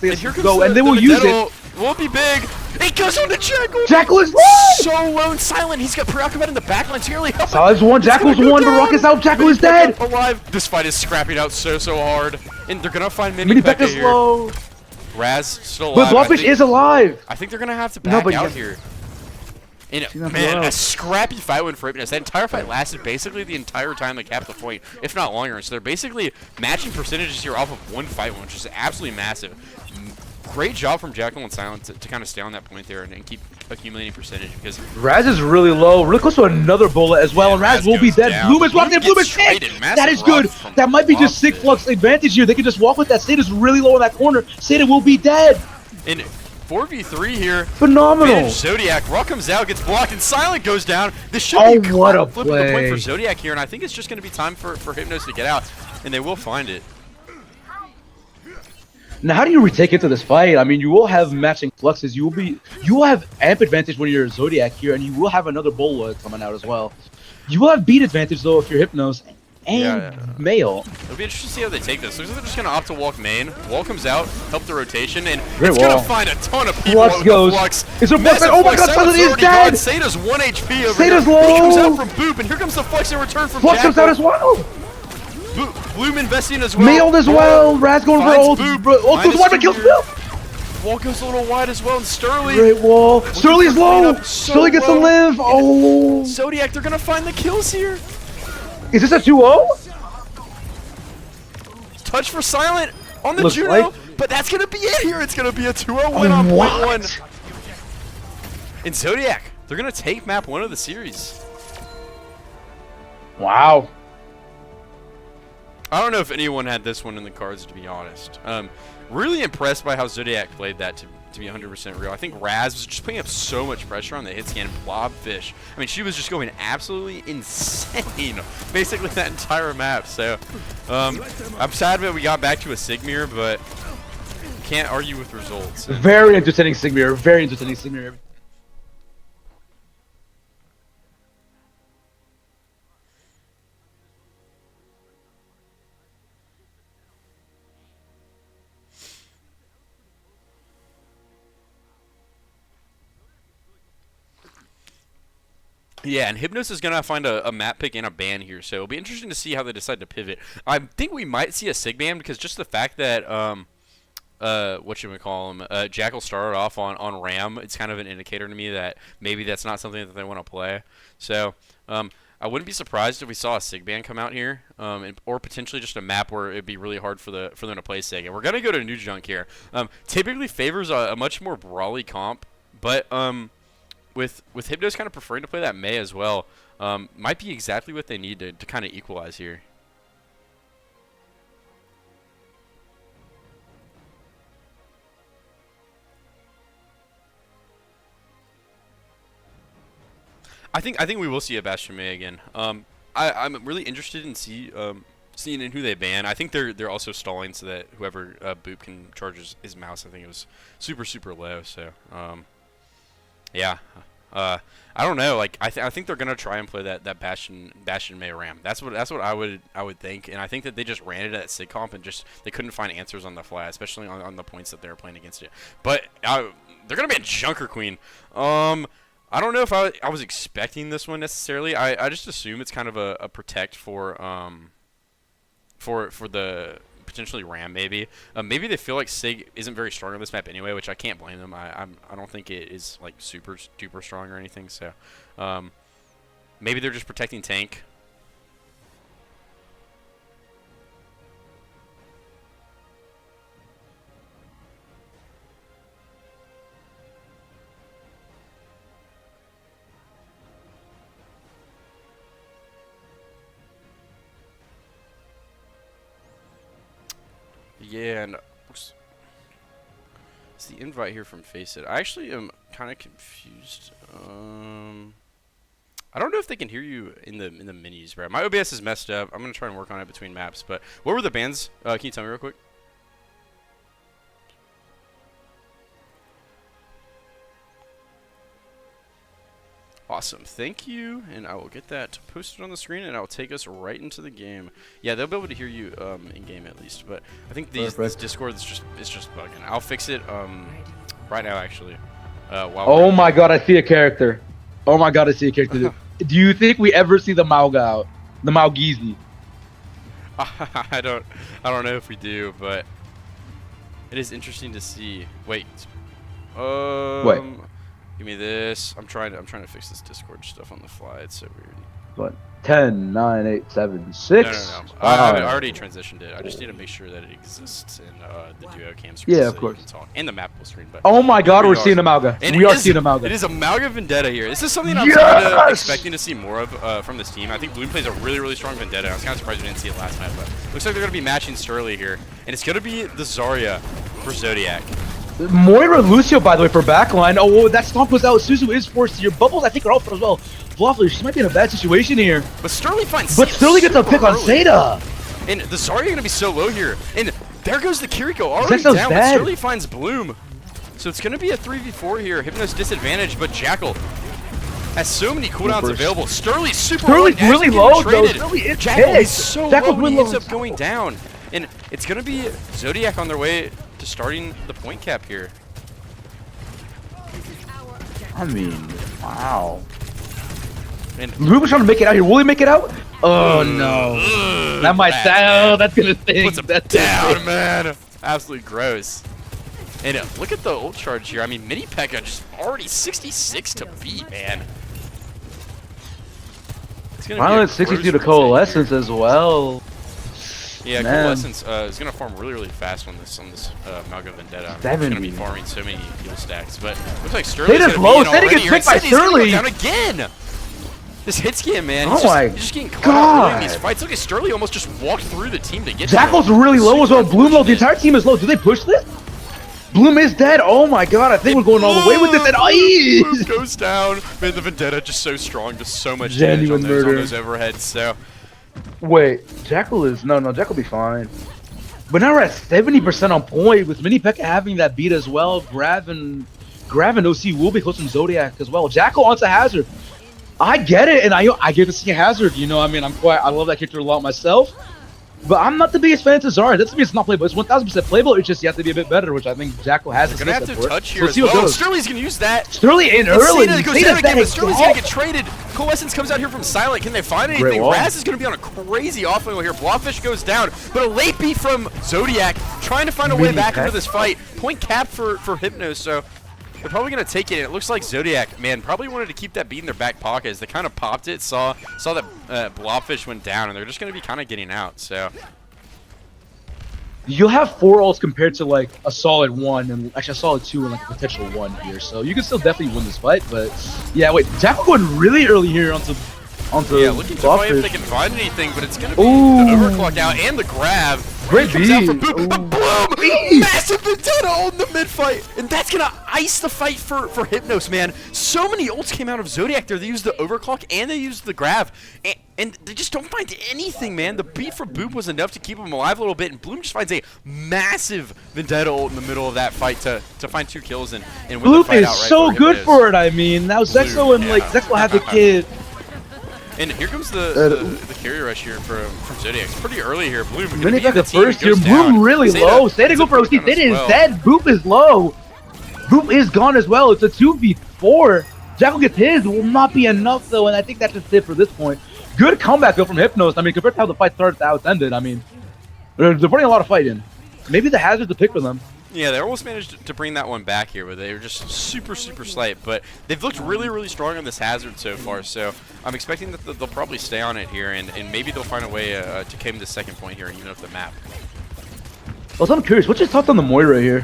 And here comes
and they will use it.
Will be big. It goes on to Jackal.
Jackal is low.
So low and silent. He's got preoccupied in the backline. Nearly helping.
Solid's one. Jackal's one. But Rocket's out. Jackal is dead.
Alive. This fight is scrapping out so hard, and they're gonna find
Mini Pekka
Pekka here.
low.
Raz still
But
alive.
Blobfish is alive.
I think they're gonna have to back out here. And man, a scrappy fight win for Hypnos. That entire fight lasted basically the entire time they capped the point, if not longer. So they're basically matching percentages here off of one fight win, which is absolutely massive. Great job from Jackal and Silent to kind of stay on that point there and keep accumulating percentage because
Raz is really low, really close to another bullet as well, and Raz will be dead.
Down.
Bloom is rocking, Bloom is hit! That is good! That might be just Sick Flux advantage here. They can just walk with that. Sata's really low in that corner. Sata will be dead!
In 4v3 here.
Phenomenal!
Zodiac, Raw comes out, gets blocked, and Silent goes down. This should be
what a
flipping the point
play.
for Zodiac here, and I think it's just going to be time for Hypnos to get out, and they will find it.
Now, how do you retake into this fight? I mean, you will have matching fluxes. You will have amp advantage when you're Zodiac here, and you will have another Bola coming out as well. You will have beat advantage though if you're Hypnos and Male.
It'll be interesting to see how they take this. Looks like they're just gonna opt to walk main. Wall comes out, help the rotation, and
Great
it's
wall.
gonna find a ton of people.
Flux
with the
goes.
Flux.
Is there
Massive
oh my
Flux.
god, Silent is
already
dead!
gone. Sata's 1 HP over
Sata's
here.
low!
He comes out from Boop, and here comes the Flux in return from
Flux comes
Jackal.
out as well!
Bloom investing as well.
Mailed as well! Raz going for ult. Ult goes wide, but kills Bill!
Wall goes a little wide as well, and Sterling.
Great wall. Sterling's low! Sterling gets to live! Oh!
Zodiac, they're gonna find the kills here.
Is this a 2-0?
Touch for Silent on the
Looks
Juno,
like.
but that's gonna be it here. It's gonna be a 2-0 win on point one. And Zodiac, they're gonna take map 1 of the series.
Wow.
I don't know if anyone had this one in the cards, to be honest. Really impressed by how Zodiac played that, to be 100% real. I think Raz was just putting up so much pressure on the hit scan. Blobfish, I mean, she was just going absolutely insane, basically that entire map. So, I'm sad that we got back to a Sigmir, but can't argue with results.
Very entertaining Sigmir. Very entertaining Sigmir.
Yeah, and Hypnos is going to find a map pick and a ban here, so it'll be interesting to see how they decide to pivot. I think we might see a Sig ban because just the fact that, Jackal started off on Ram, it's kind of an indicator to me that maybe that's not something that they want to play. So, I wouldn't be surprised if we saw a Sig ban come out here, or potentially just a map where it'd be really hard for them to play Sig. And we're going to go to New Junk here. Typically favors a much more brawly comp, but, with Hypnos kind of preferring to play that Mei as well, might be exactly what they need to kind of equalize here. I think we will see a Bastion Mei again. I'm really interested in seeing in who they ban. I think they're also stalling so that whoever Boop can charge his mouse. I think it was super low. So. Yeah, I don't know. Like I think they're gonna try and play that Bastion Mei Ram. That's what I would think. And I think that they just ran it at Sig Comp and they couldn't find answers on the fly, especially on the points that they were playing against it. But they're gonna be a Junker Queen. I don't know if I was expecting this one necessarily. I just assume it's kind of a protect for the potentially Ram maybe. Maybe they feel like Sig isn't very strong on this map anyway, which I can't blame them. I don't think it is like super duper strong or anything. So maybe they're just protecting tank. Yeah, and it's the invite here from FaceIt. I actually am kind of confused. I don't know if they can hear you in the minis, bro. My OBS is messed up. I'm gonna try and work on it between maps. But what were the bans? Can you tell me real quick? Awesome, thank you, and I will get that posted on the screen, and I'll take us right into the game. Yeah, they'll be able to hear you in game at least, but I think this Discord is just bugging. I'll fix it right now actually. While
Oh my god, I see a character. Oh my god, I see a character. Do you think we ever see the Mauga, the Maugizi?
I don't know if we do, but it is interesting to see. Wait.
Wait.
Give me this. I'm trying to fix this Discord stuff on the fly. It's so weird.
What? 10, 9, 8, 7, 6.
No. I already transitioned it. I just need to make sure that it exists in the duo cam screen.
Yeah,
so
of course.
You can talk. And the map will screen. But
Oh my god,
we
we're
are.
seeing a Mauga.
And
We
it
are
is-
seeing a Mauga.
It is a Mauga Vendetta here. This is something I'm expecting to see more of from this team. I think Bloom plays a really strong Vendetta. I was kind of surprised we didn't see it last night, but looks like they're going to be matching Sterling here. And it's going to be the Zarya for Zodiac.
Moira Lucio, by the way, for backline. Oh, that stomp was out. Suzu is forced here. Bubbles, I think, are out for as well. Bluffler, she might be in a bad situation here.
But Sterling finds
But Sterling gets a pick on Seda.
And the Zarya going to be so low here. And there goes the Kiriko already
Zexo's
down, but
dead.
Sterling finds Bloom. So it's going to be a 3v4 here. Hypnos disadvantage, but Jackal has so many cooldowns available. Sterling's super low.
Sterling's really low, though. Sterling is
Jackal
pissed.
is so
Jackal's
low when he
really
ends
low.
up going down. And it's going to be Zodiac on their way to starting the point cap here.
I mean, wow.
And
Ruben's trying to make it out here. Will he make it out? Oh, no. That might sound. That's going to sting.
puts him down, man. Absolutely gross. And look at the ult charge here. I mean, Mini P.E.K.K.A just already 66 to beat, man. It's gonna be a
Violent 62 to
gross
Coalescence as well.
Yeah,
Man.
Coalescence is gonna farm really fast on this Mauga Vendetta. It's gonna be
70.
farming so many heal stacks, but looks like Sterling's
Sada's
gonna
low.
be in
Sada
already
gets
here,
picked
and
by
Sada's gonna go
Sterling.
down again. This hit scan, man.
Oh my
He's just getting caught out early in these
God.
fights. Look at Sterling almost just walked through the team to get
Jackal's
to him.
really low as well.
Super
Bloom low. The
unfortunate.
entire team is low. Do they push this? Bloom is dead. Oh my god. I think we're going all the way with this. And
Bloom
ice.
goes down. Man, the Vendetta just so strong, just so much
Genuine
damage on
murder.
those overheads. So
Wait. Jackal is. No. Jackal will be fine. But now we're at 70% on point with Mini P.E.K.K.A having that beat as well. Grav and OC will be close from Zodiac as well. Jackal onto Hazard. I get it, and I get to see Hazard. You know, I mean, I love that character a lot myself. But I'm not the biggest fan of Zarya. That doesn't mean it's not playable. It's 1000% playable. It's just you have to be a bit better, which I think Jackal has.
we're gonna have to touch here
We'll
as
see what
well.
goes.
Sterling's gonna use that.
Sterling in
And
early.
Seda goes
Seda's
down again,
that
but Sterling's gonna
exalt.
get traded. Coalescence comes out here from Silent. Can they find
Great
anything?
wall.
Raz is gonna be on a crazy off angle here. Blobfish goes down, but a late beat from Zodiac, trying to find a way
Mini
back into
P.E.K.K.A.
this fight. Point cap for Hypnos, so they're probably gonna take it. It looks like Zodiac, man, probably wanted to keep that beat in their back pocket as they kind of popped it, saw that Blobfish went down, and they're just gonna be kind of getting out. So
You'll have 4 ults compared to like a solid 1, and actually a solid 2 and like a potential 1 here. So you can still definitely win this fight. But yeah, wait, Jackal going really early here onto
yeah, looking to find if they
Blobfish.
can find anything, but it's gonna be
Ooh.
the overclock out and the grab.
Great
Comes out from
beat.
Boom.
Ooh.
Bloom! Massive Vendetta on the mid fight, and that's gonna ice the fight for Hypnos, man. So many ults came out of Zodiac there. They used the overclock and they used the grab, and they just don't find anything, man. The beat from Boop was enough to keep him alive a little bit, and Bloom just finds a massive Vendetta ult in the middle of that fight to find 2 kills and win the
Bloop
fight
is
outright
so good
Hypnos.
for it. I mean, now Zexo and like
yeah.
Zexo have the kid.
And here comes the carry rush here from Zodiac. It's pretty early here. Bloom gonna
Mini
be in the
P.E.K.K.A
team,
first here.
goes
Bloom
down.
really
Seda
low. Seda go
gets
for
a
OC.
put down
Seda
as
is
well.
dead. Boop is low. Boop is gone as well. It's a 2v4. Jackal gets his. Will not be enough though, and I think that's just it for this point. Good comeback though from Hypnos. I mean, compared to how the fight started to how it's ended, I mean, they're putting a lot of fight in. Maybe the Hazard's the pick for them.
Yeah, they almost managed to bring that one back here, but they were just super slight. But they've looked really strong on this Hazard so far, so I'm expecting that they'll probably stay on it here, and maybe they'll find a way to claim the second point here, even up the map.
Well, so I'm curious. What's your thoughts on the Moira here?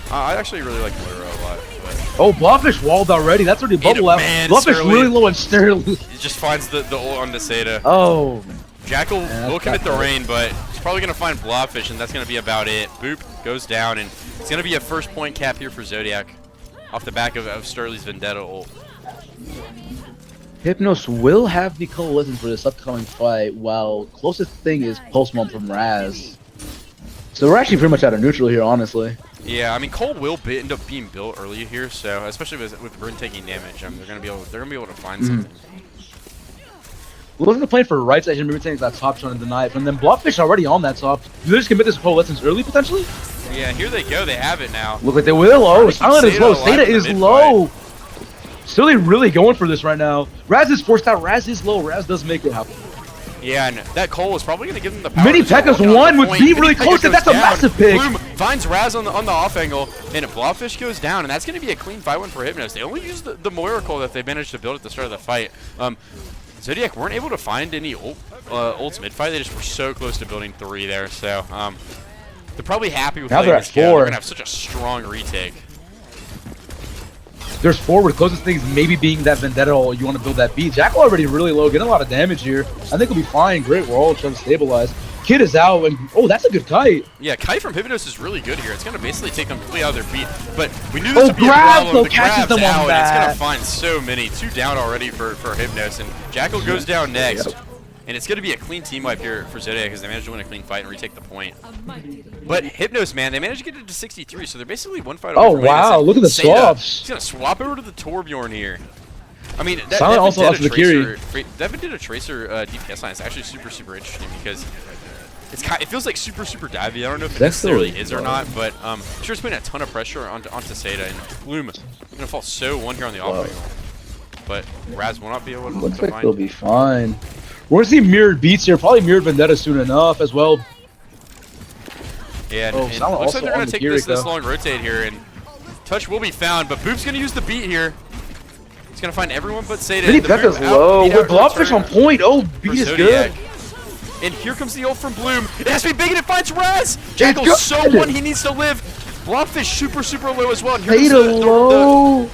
I actually really like Moira a lot, but
Oh, Blobfish walled already. That's already bubble out.
man,
Blobfish
Sterling.
really low and Sterling.
he just finds the ult on Seda.
Oh,
Jackal
that's
will commit the
bad.
rain, but he's probably going to find Blobfish, and that's going to be about it. Boop goes down, and it's going to be a first point cap here for Zodiac off the back of Sterling's Vendetta ult.
Hypnos will have the coalescence for this upcoming fight, while closest thing is Pulse Mom from Raz. So we're actually pretty much out of neutral here, honestly.
Yeah, I mean Cole will end up being built early here, so especially with Bryn taking damage, they're gonna be able to find something.
Wasn't the plan for right side? Remember saying that top trying to deny it, and then Blobfish already on that top. Do they just commit this coalescence early potentially?
Yeah, here they go. They have it now.
Look like they will. Oh, Silent is low.
alive
Seda
in the
is
mid
low. Sterling really going for this right now. Raz is forced out. Raz is low. Raz does make it happen.
Yeah, and that Cole was probably going to give them the power.
Mini Pekka's one with B really close, and that's a massive pick.
Bloom finds Raz on the off angle, and Blobfish goes down, and that's going to be a clean 5-1 for Hypnos. They only used the Moiracle that they managed to build at the start of the fight. Zodiac weren't able to find any ults mid-fight. They just were so close to building 3 there, so they're probably happy with
now they're at 4.
They're going to have such a strong retake.
There's forward closest things maybe being that Vendetta or you want to build that B. Jackal already really low, getting a lot of damage here. I think we'll be fine. Great roll, trying to stabilize. Kid is out, and oh, that's a good kite.
Yeah, kite from Hypnos is really good here. It's going to basically take them completely out of their beat. But we knew this would be
grab,
a problem.
though,
The
catches
grab's
them on
out, and
that.
it's going to find so many. 2 down already for Hypnos, and Jackal goes down next.
Yep.
And it's going to be a clean team wipe here for Zodiac because they managed to win a clean fight and retake the point. But Hypnos, man, they managed to get it to 63, so they're basically 1 fight away
Oh,
from winning
wow,
this.
look at the
Seda,
swaps.
He's going to swap over to the Torbjorn here. I mean, that
Silent also lost the
Tracer DPS line is actually super interesting because it feels like super divey. I don't know if it necessarily is or not, but sure it's putting a ton of pressure onto Seda, and Bloom is going to fall so 1 here on the off angle. But Raz will not be able to
looks like they'll be fine. We're going to see mirrored beats here, probably mirrored Vendetta soon enough as well.
Yeah,
and
it looks like they're going to take this long rotate here, and touch will be found, but Boop's going to use the beat here. He's going to find everyone but Seda.
Mini Pekka's low, with Blobfish on point. Oh, beat is good.
And here comes the ult from Bloom. It has to be big, and it finds Raz. Jackal's so 1, he needs to live. Blobfish super low as well. And here comes
low.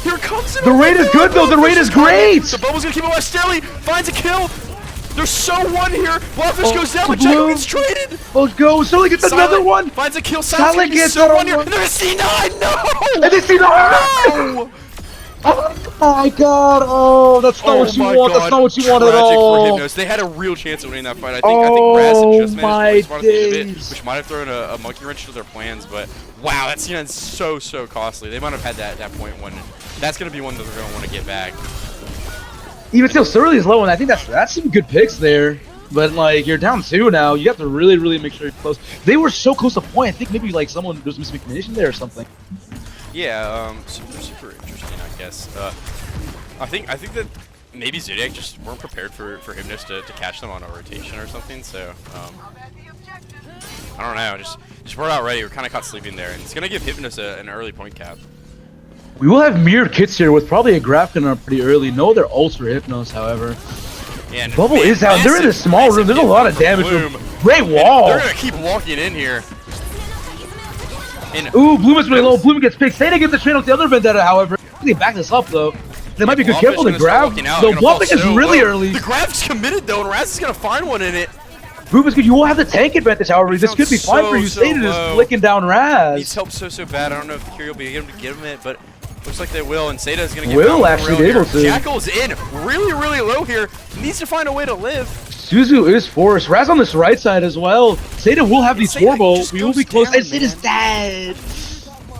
Here comes it.
The raid is good though. The raid is great.
The bubble's gonna keep it alive. Sterling finds a kill. They're so 1 here. Blobfish goes down, but Jackal gets traded.
Let's go. Sterling gets another one.
Finds a kill.
Silent gets
so 1
here.
And they're a C9. No.
And they C9.
No.
Oh my god. Oh, that's not what you want. That's not what you want at all.
For Hypnos. They had a real chance of winning that fight. I think Raz had just managed to respond to it, which might have thrown a monkey wrench to their plans, but wow, that C9's so costly. They might have had that point 1. That's going to be one that they're going to want to get back.
Even still, Surly is low, and I think that's some good picks there. But, like, you're down 2 now. You have to really make sure you're close. They were so close to point. I think maybe, like, there's miscommunication there or something.
Yeah, super interesting, I guess. I think that maybe Zodiac just weren't prepared for Hypnos to catch them on a rotation or something, so, I don't know. Just we're not ready. We're kind of caught sleeping there, and it's going to give Hypnos an early point cap.
We will have mirrored kits here with probably a Grafton up pretty early. No, they're ults for Hypnos, however.
Yeah,
Bubble is out. They're in a small room. There's a lot of damage. Great wall.
They're going to keep walking in here. And
ooh, Bloom is really low. Bloom gets picked. Sada gets the trade with the other Vendetta, however. They back this up, though. They might be good careful to grab. The bluffing is really early.
The grab's committed, though, and Raz is going to find one in it.
Bloom is good. You will have the tank advantage, however. This could be fine for you. Sada is flicking down Raz.
Needs help so bad. I don't know if the Kyrie will be able to give him it, but looks like they will, and Seda is going to get
will actually be able to.
Jackal's in really low here. Needs to find a way to live.
Suzu is forced. Raz on this right side as well. Seda will have the turbo. We will be close. And Sada's dead.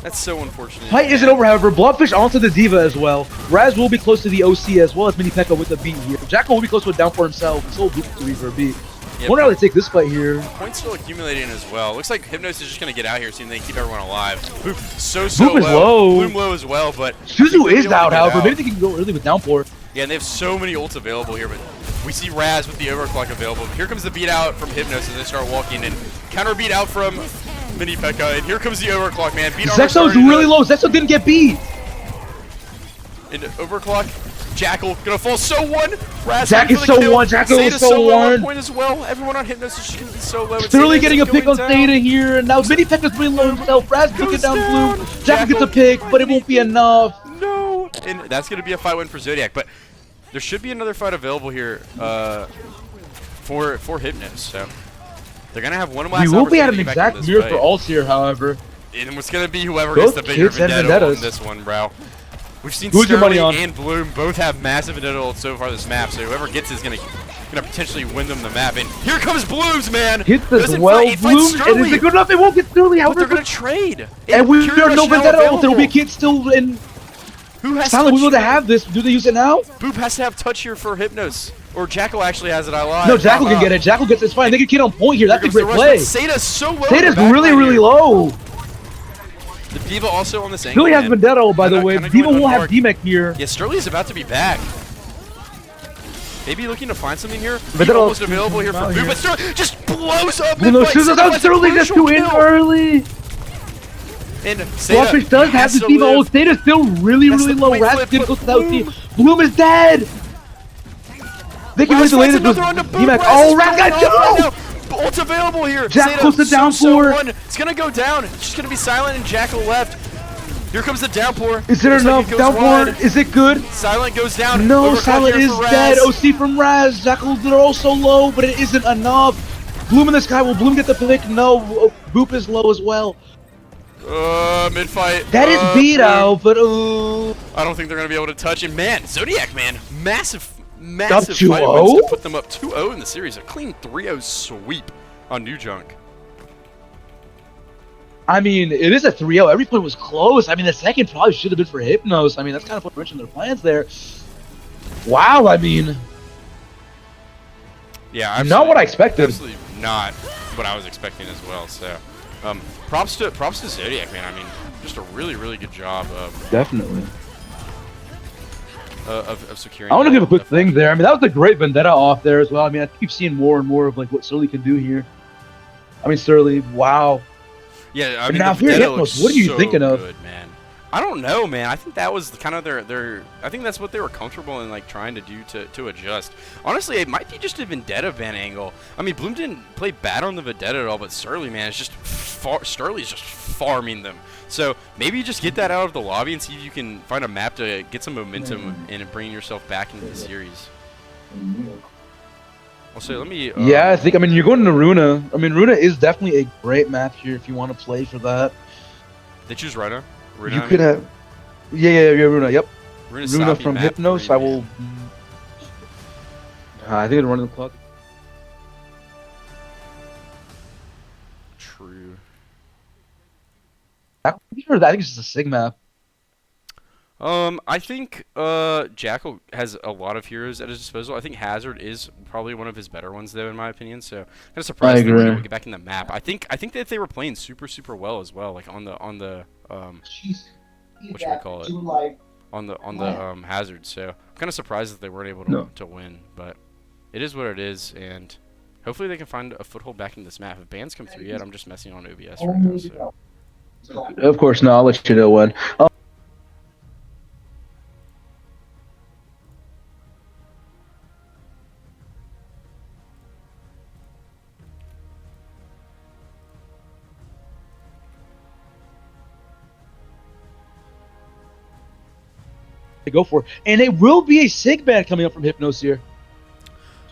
That's so unfortunate.
Fight isn't over, however. Blobfish onto the Diva as well. Raz will be close to the OC as well as Mini Pekka with the beat here. Jackal will be close to a down for himself. So will be for a beat.
Yep.
Wonder how they take this fight here.
Points still accumulating as well. Looks like Hypnos is just going to get out here, seeing they keep everyone alive. Boop, so
Boop is low.
Bloom low as well, but
Suzu is out, however. Maybe they can go early with downpour.
Yeah, and they have so many ults available here, but we see Raz with the overclock available. Here comes the beat out from Hypnos as they start walking, and counter beat out from Mini Pekka, and here comes the overclock, man. Beat
Zexo's really low. Zexo didn't get beat.
And overclock. Jackal gonna fall so 1. Raz
Jack is so 1. Jackal is so 1.
Point as well. Everyone on Hypnos is just gonna be so low.
Sterling getting a pick on Theta here, and now Mini Pekka's really low himself. Raz picking down Blue. Jackal gets a pick, but it won't be enough.
No, and that's gonna be a fight win for Zodiac, but there should be another fight available here for Hypnos. So they're gonna have one last.
We will be at an exact mirror for ults here, however.
And it's gonna be whoever gets the bigger Vendetta on this one, bro. We've seen Sterling and Bloom both have massive Vendetta ults so far this map, so whoever gets it is gonna potentially win them the map. And here comes Blooms, man.
Hits this well, Blooms, and is it good enough? They won't get Sterling, however.
But they're gonna trade.
And we are no Vendetta ult. There will be a kid still in.
Who has
Silent, we will have this. Do they use it now?
Boop has to have touch here for Hypnos. Or Jackal actually has it. I lied.
No, Jackal can get it. Jackal gets it. It's fine. They can get on point here. That's a
Here
great
comes the rush,
play.
but Sada's so low.
Sada's really, really low.
The Diva also on this angle.
Billy has Vendetta, by the way. Diva will have
unmarked.
D-Mech here.
Yeah, Sterling is about to be back. Maybe looking to find something here.
Vendetta
Almost available here for Boot, but Sterling just blows up.
No, Sterling just too in early.
And
Blobfish does have the Diva ult. Sada's still really, really low. Raz goes without team. Bloom is dead. They can really delay this with D-Mech. Oh, Raz got 2!
Ult's available here.
Jackal the downpour.
It's gonna go down. It's just gonna be silent and Jackal left. Here comes the downpour.
Is there enough downpour? Is it good?
Silent goes down.
No, Silent is dead. OC from Raz. Jackal, they're also low, but it isn't enough. Bloom in the sky. Will Bloom get the pick? No. Boop is low as well.
Mid fight.
That is beat out, but
I don't think they're gonna be able to touch it. Man, Zodiac, man, massive
up
fight
2-0?
wins to put them up 2-0 in the series. A clean 3-0 sweep on New Junk.
I mean, it is a 3-0. Every point was close. I mean, the second probably should have been for Hypnos. I mean, that's kind of what mentioned their plans there. Wow, I mean,
yeah,
not what I expected.
Absolutely not what I was expecting as well. So, props to Zodiac, man. I mean, just a really, really good job of
Definitely.
Of securing.
I want to give a quick thing there. I mean, that was a great Vendetta off there as well. I mean, I keep seeing more and more of like what Surly can do here. I mean, Surly, wow.
Yeah, I mean,
now here, Hypnos, what are you thinking of?
Good, man. I don't know, man. I think that was kind of their. I think that's what they were comfortable in, like trying to do to adjust. Honestly, it might be just a Vendetta ban angle. I mean, Bloom didn't play bad on the Vendetta at all, but Surly, man, is just Surly's just farming them. So maybe you just get that out of the lobby and see if you can find a map to get some momentum and bring yourself back into the series. Also, let me.
Yeah, I mean, you're going to Runa. I mean, Runa is definitely a great map here if you want to play for that.
They choose Runa.
You could have. Yeah, Runa. Yep. Runa from Hypnos. I will. I think I'm running the clock.
True.
I think it's just a Sig map.
I think Jackal has a lot of heroes at his disposal. I think Hazard is probably one of his better ones, though, in my opinion. So kind of surprised they were able to get back in the map. I think that they were playing super well as well, like on the what should we call it? On the Hazard. So I'm kind of surprised that they weren't able to win, but it is what it is, and hopefully they can find a foothold back in this map. If bans come through yet, I'm just messing on OBS right now. So.
Of course, no. I'll let you know when. To go for, and it will be a Sig ban coming up from Hypnos here.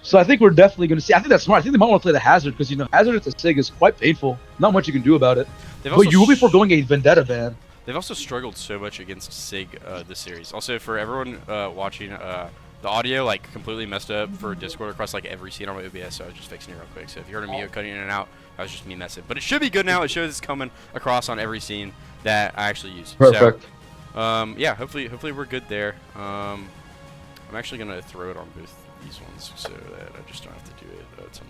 So I think we're definitely going to see. I think that's smart. I think they might want to play the Hazard because Hazard at the Sig is quite painful. Not much you can do about it. But you will be foregoing a Vendetta ban.
They've also struggled so much against Sig this series. Also, for everyone watching, the audio like completely messed up for Discord across like every scene on my OBS, so I was just fixing it real quick. So if you heard me cutting in and out, that was just me messing. But it should be good now. It shows it's coming across on every scene that I actually use.
Perfect.
So, yeah, hopefully we're good there. I'm actually gonna throw it on both these ones so that I just don't have to do it.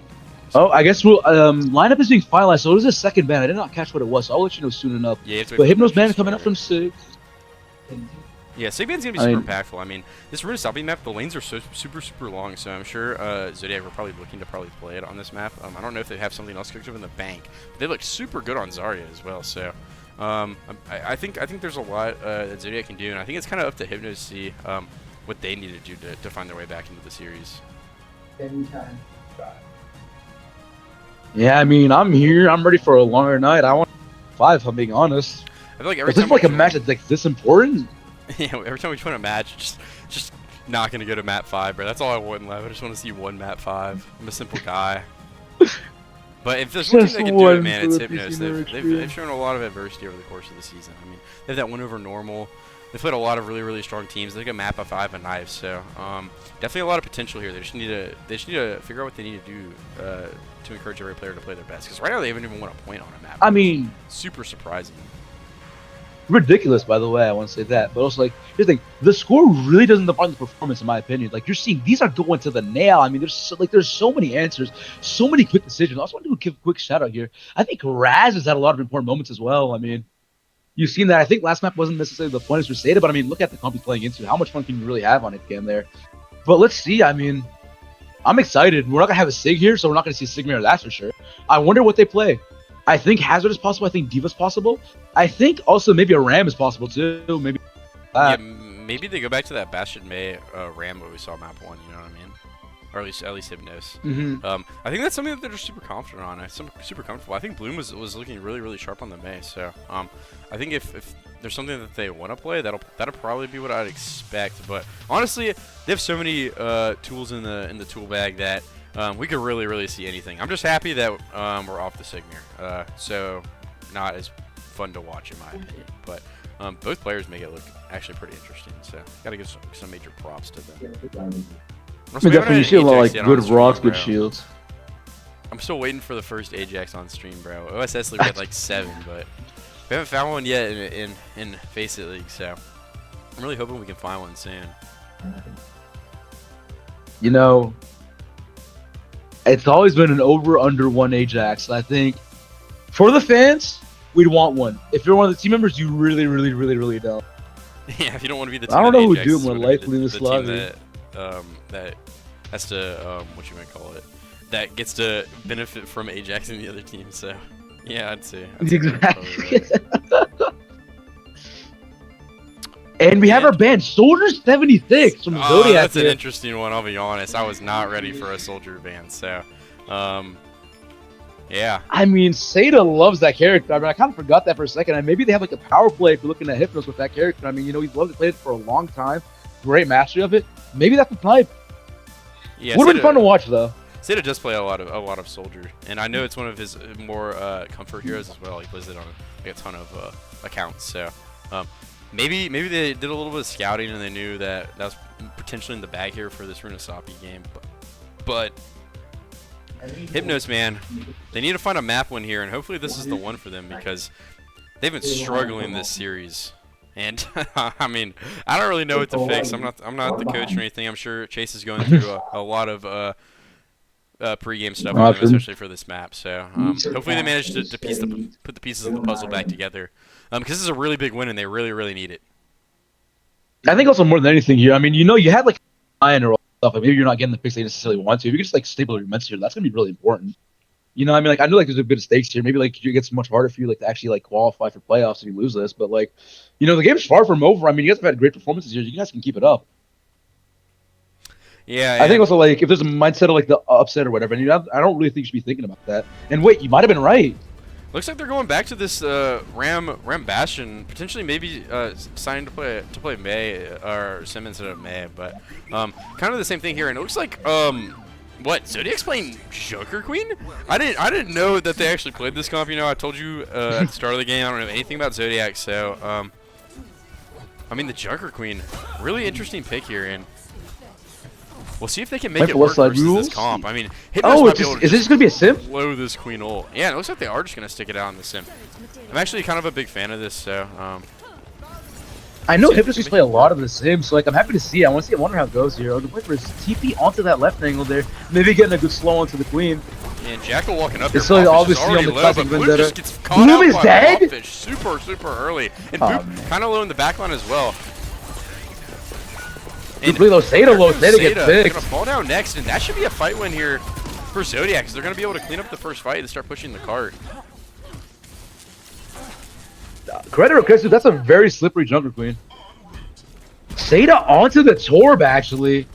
Oh, I guess we'll lineup is being finalized. So it is a second ban. I did not catch what it was. So I'll let you know soon enough.
Yeah,
but Hypnos ban coming up from Sig.
Yeah, Sig ban's gonna be super impactful. I mean, this Runa Stopping map, the lanes are so super long, so I'm sure Zodiac were probably looking to play it on this map. I don't know if they have something else cooked up in the bank, but they look super good on Zarya as well. So I think there's a lot that Zodiac can do, and I think it's kind of up to Hypnos to see what they need to do to find their way back into the series.
Anytime.
Yeah, I mean, I'm here. I'm ready for a longer night. I want 5, if I'm being honest.
I feel like every
time
time
like a match that's like this important.
Yeah, every time we join a match, just not gonna go to map 5, bro. That's all I want in life. I just want to see one map 5. I'm a simple guy. But if there's one thing that can do it, man, it's Hypnos. They've shown a lot of adversity over the course of the season. I mean, they have that win over Normal. They've played a lot of really strong teams. They got a map of 5 and knives, so definitely a lot of potential here. They just need to figure out what they need to do to encourage every player to play their best. Because right now they haven't even won a point on a map.
I mean,
super surprising.
ridiculous, by the way. I want to say that, but also like here's the thing: the score really doesn't define the performance, in my opinion. Like you're seeing, these are going to the nail. I mean, there's so many answers, so many quick decisions. I also want to give a quick shout out here. I think Raz has had a lot of important moments as well. I mean, you've seen that. I think last map wasn't necessarily the funnest for Seda, but I mean, look at the comp he's playing into. How much fun can you really have on it again there? But let's see. I mean, I'm excited. We're not gonna have a Sig here, so we're not gonna see a Sigmar, that's for sure. I wonder what they play. I think Hazard is possible. I think Diva's possible. I think also maybe a Ram is possible too. Maybe.
Yeah, maybe they go back to that Bastion May Ram what we saw map 1. You know what I mean? Or at least Hypnos. I think that's something that they're just super confident on. I'm super comfortable. I think Bloom was looking really sharp on the May. So I think if there's something that they want to play, that'll probably be what I'd expect. But honestly, they have so many tools in the tool bag that we could really see anything. I'm just happy that we're off the Sigmar. So not as fun to watch in my opinion. But both players make it look actually pretty interesting. So gotta give some major props to them.
Definitely, you see a lot of like good rocks, good shields.
I'm still waiting for the first Ajax on stream, bro. OSS League had like 7, but we haven't found one yet in FaceIt League, so I'm really hoping we can find one soon.
You know, it's always been an over/under 1 Ajax. I think for the fans, we'd want one. If you're one of the team members, you really don't.
Yeah, if you don't want to be the team
I don't know who
Ajax,
do it more likely this lobby.
That has to what you might call it, that gets to benefit from Ajax and the other team. So yeah, I'd say
exactly. Right. And we have our band Soldier 76 from Zodiac.
That's an interesting one. I'll be honest. I was not ready for a Soldier band. So yeah. I
mean, Seda loves that character. I mean, I kind of forgot that for a second. And maybe they have like a power play if you're looking at Hypnos with that character. I mean, you know, he's loved to play it for a long time. Great mastery of it. Maybe that's the type.
Yeah,
would have been fun to watch though.
Seda does play a lot of Soldier, and I know it's one of his more comfort heroes as well. He plays it on like a ton of accounts. So maybe they did a little bit of scouting and they knew that was potentially in the bag here for this Runasapi game. But Hypnos, man, they need to find a map win here, and hopefully this is the one for them because they've been struggling this series. And I mean, I don't really know what to fix. I'm not the coach or anything. I'm sure Chase is going through a lot of pre-game stuff with them, especially for this map. So hopefully they manage to put the pieces of the puzzle back together. Because this is a really big win and they really need it.
I think also more than anything here, I mean, you know, you had like iron or stuff. Like maybe you're not getting the picks they necessarily want to. If you can just like stable your mets here, that's gonna be really important. You know, I mean, like I know like there's a bit of stakes here. Maybe like it gets much harder for you like to actually like qualify for playoffs if you lose this. But like, you know, the game's far from over. I mean, you guys have had great performances here. You guys can keep it up.
Yeah,
I think also like if there's a mindset of like the upset or whatever, and I don't really think you should be thinking about that. And wait, you might have been right.
Looks like they're going back to this Ram Bastion, potentially maybe signing to play May or Sim instead of May, but kind of the same thing here. And it looks like what, Zodiac's playing Joker Queen? I didn't know that they actually played this comp. You know, I told you at the start of the game I don't know anything about Zodiac, so I mean the Joker Queen, really interesting pick here, and we'll see if they can make it work versus this comp. I mean, Hypnos might be able to
is this gonna be a sim?
Blow this Queen ult. Yeah, it looks like they are just gonna stick it out in the sim. I'm actually kind of a big fan of this, so
I know Hypnos used to play a lot of the sim, so like I'm happy to see. I want to see. I wonder how it goes here. The play for his TP onto that left angle there, maybe getting a good slow onto the Queen.
And Jackal walking up there.
It's like obviously on the classic Vendetta.
Bloom is dead. Super early, and Boop kind of low in the backline as well.
And Seda gets
They're
picked.
gonna fall down next, and that should be a fight win here for Zodiac, because they're gonna be able to clean up the first fight and start pushing the cart.
Credit or credit, that's a very slippery Junker Queen. Seda onto the Torb actually.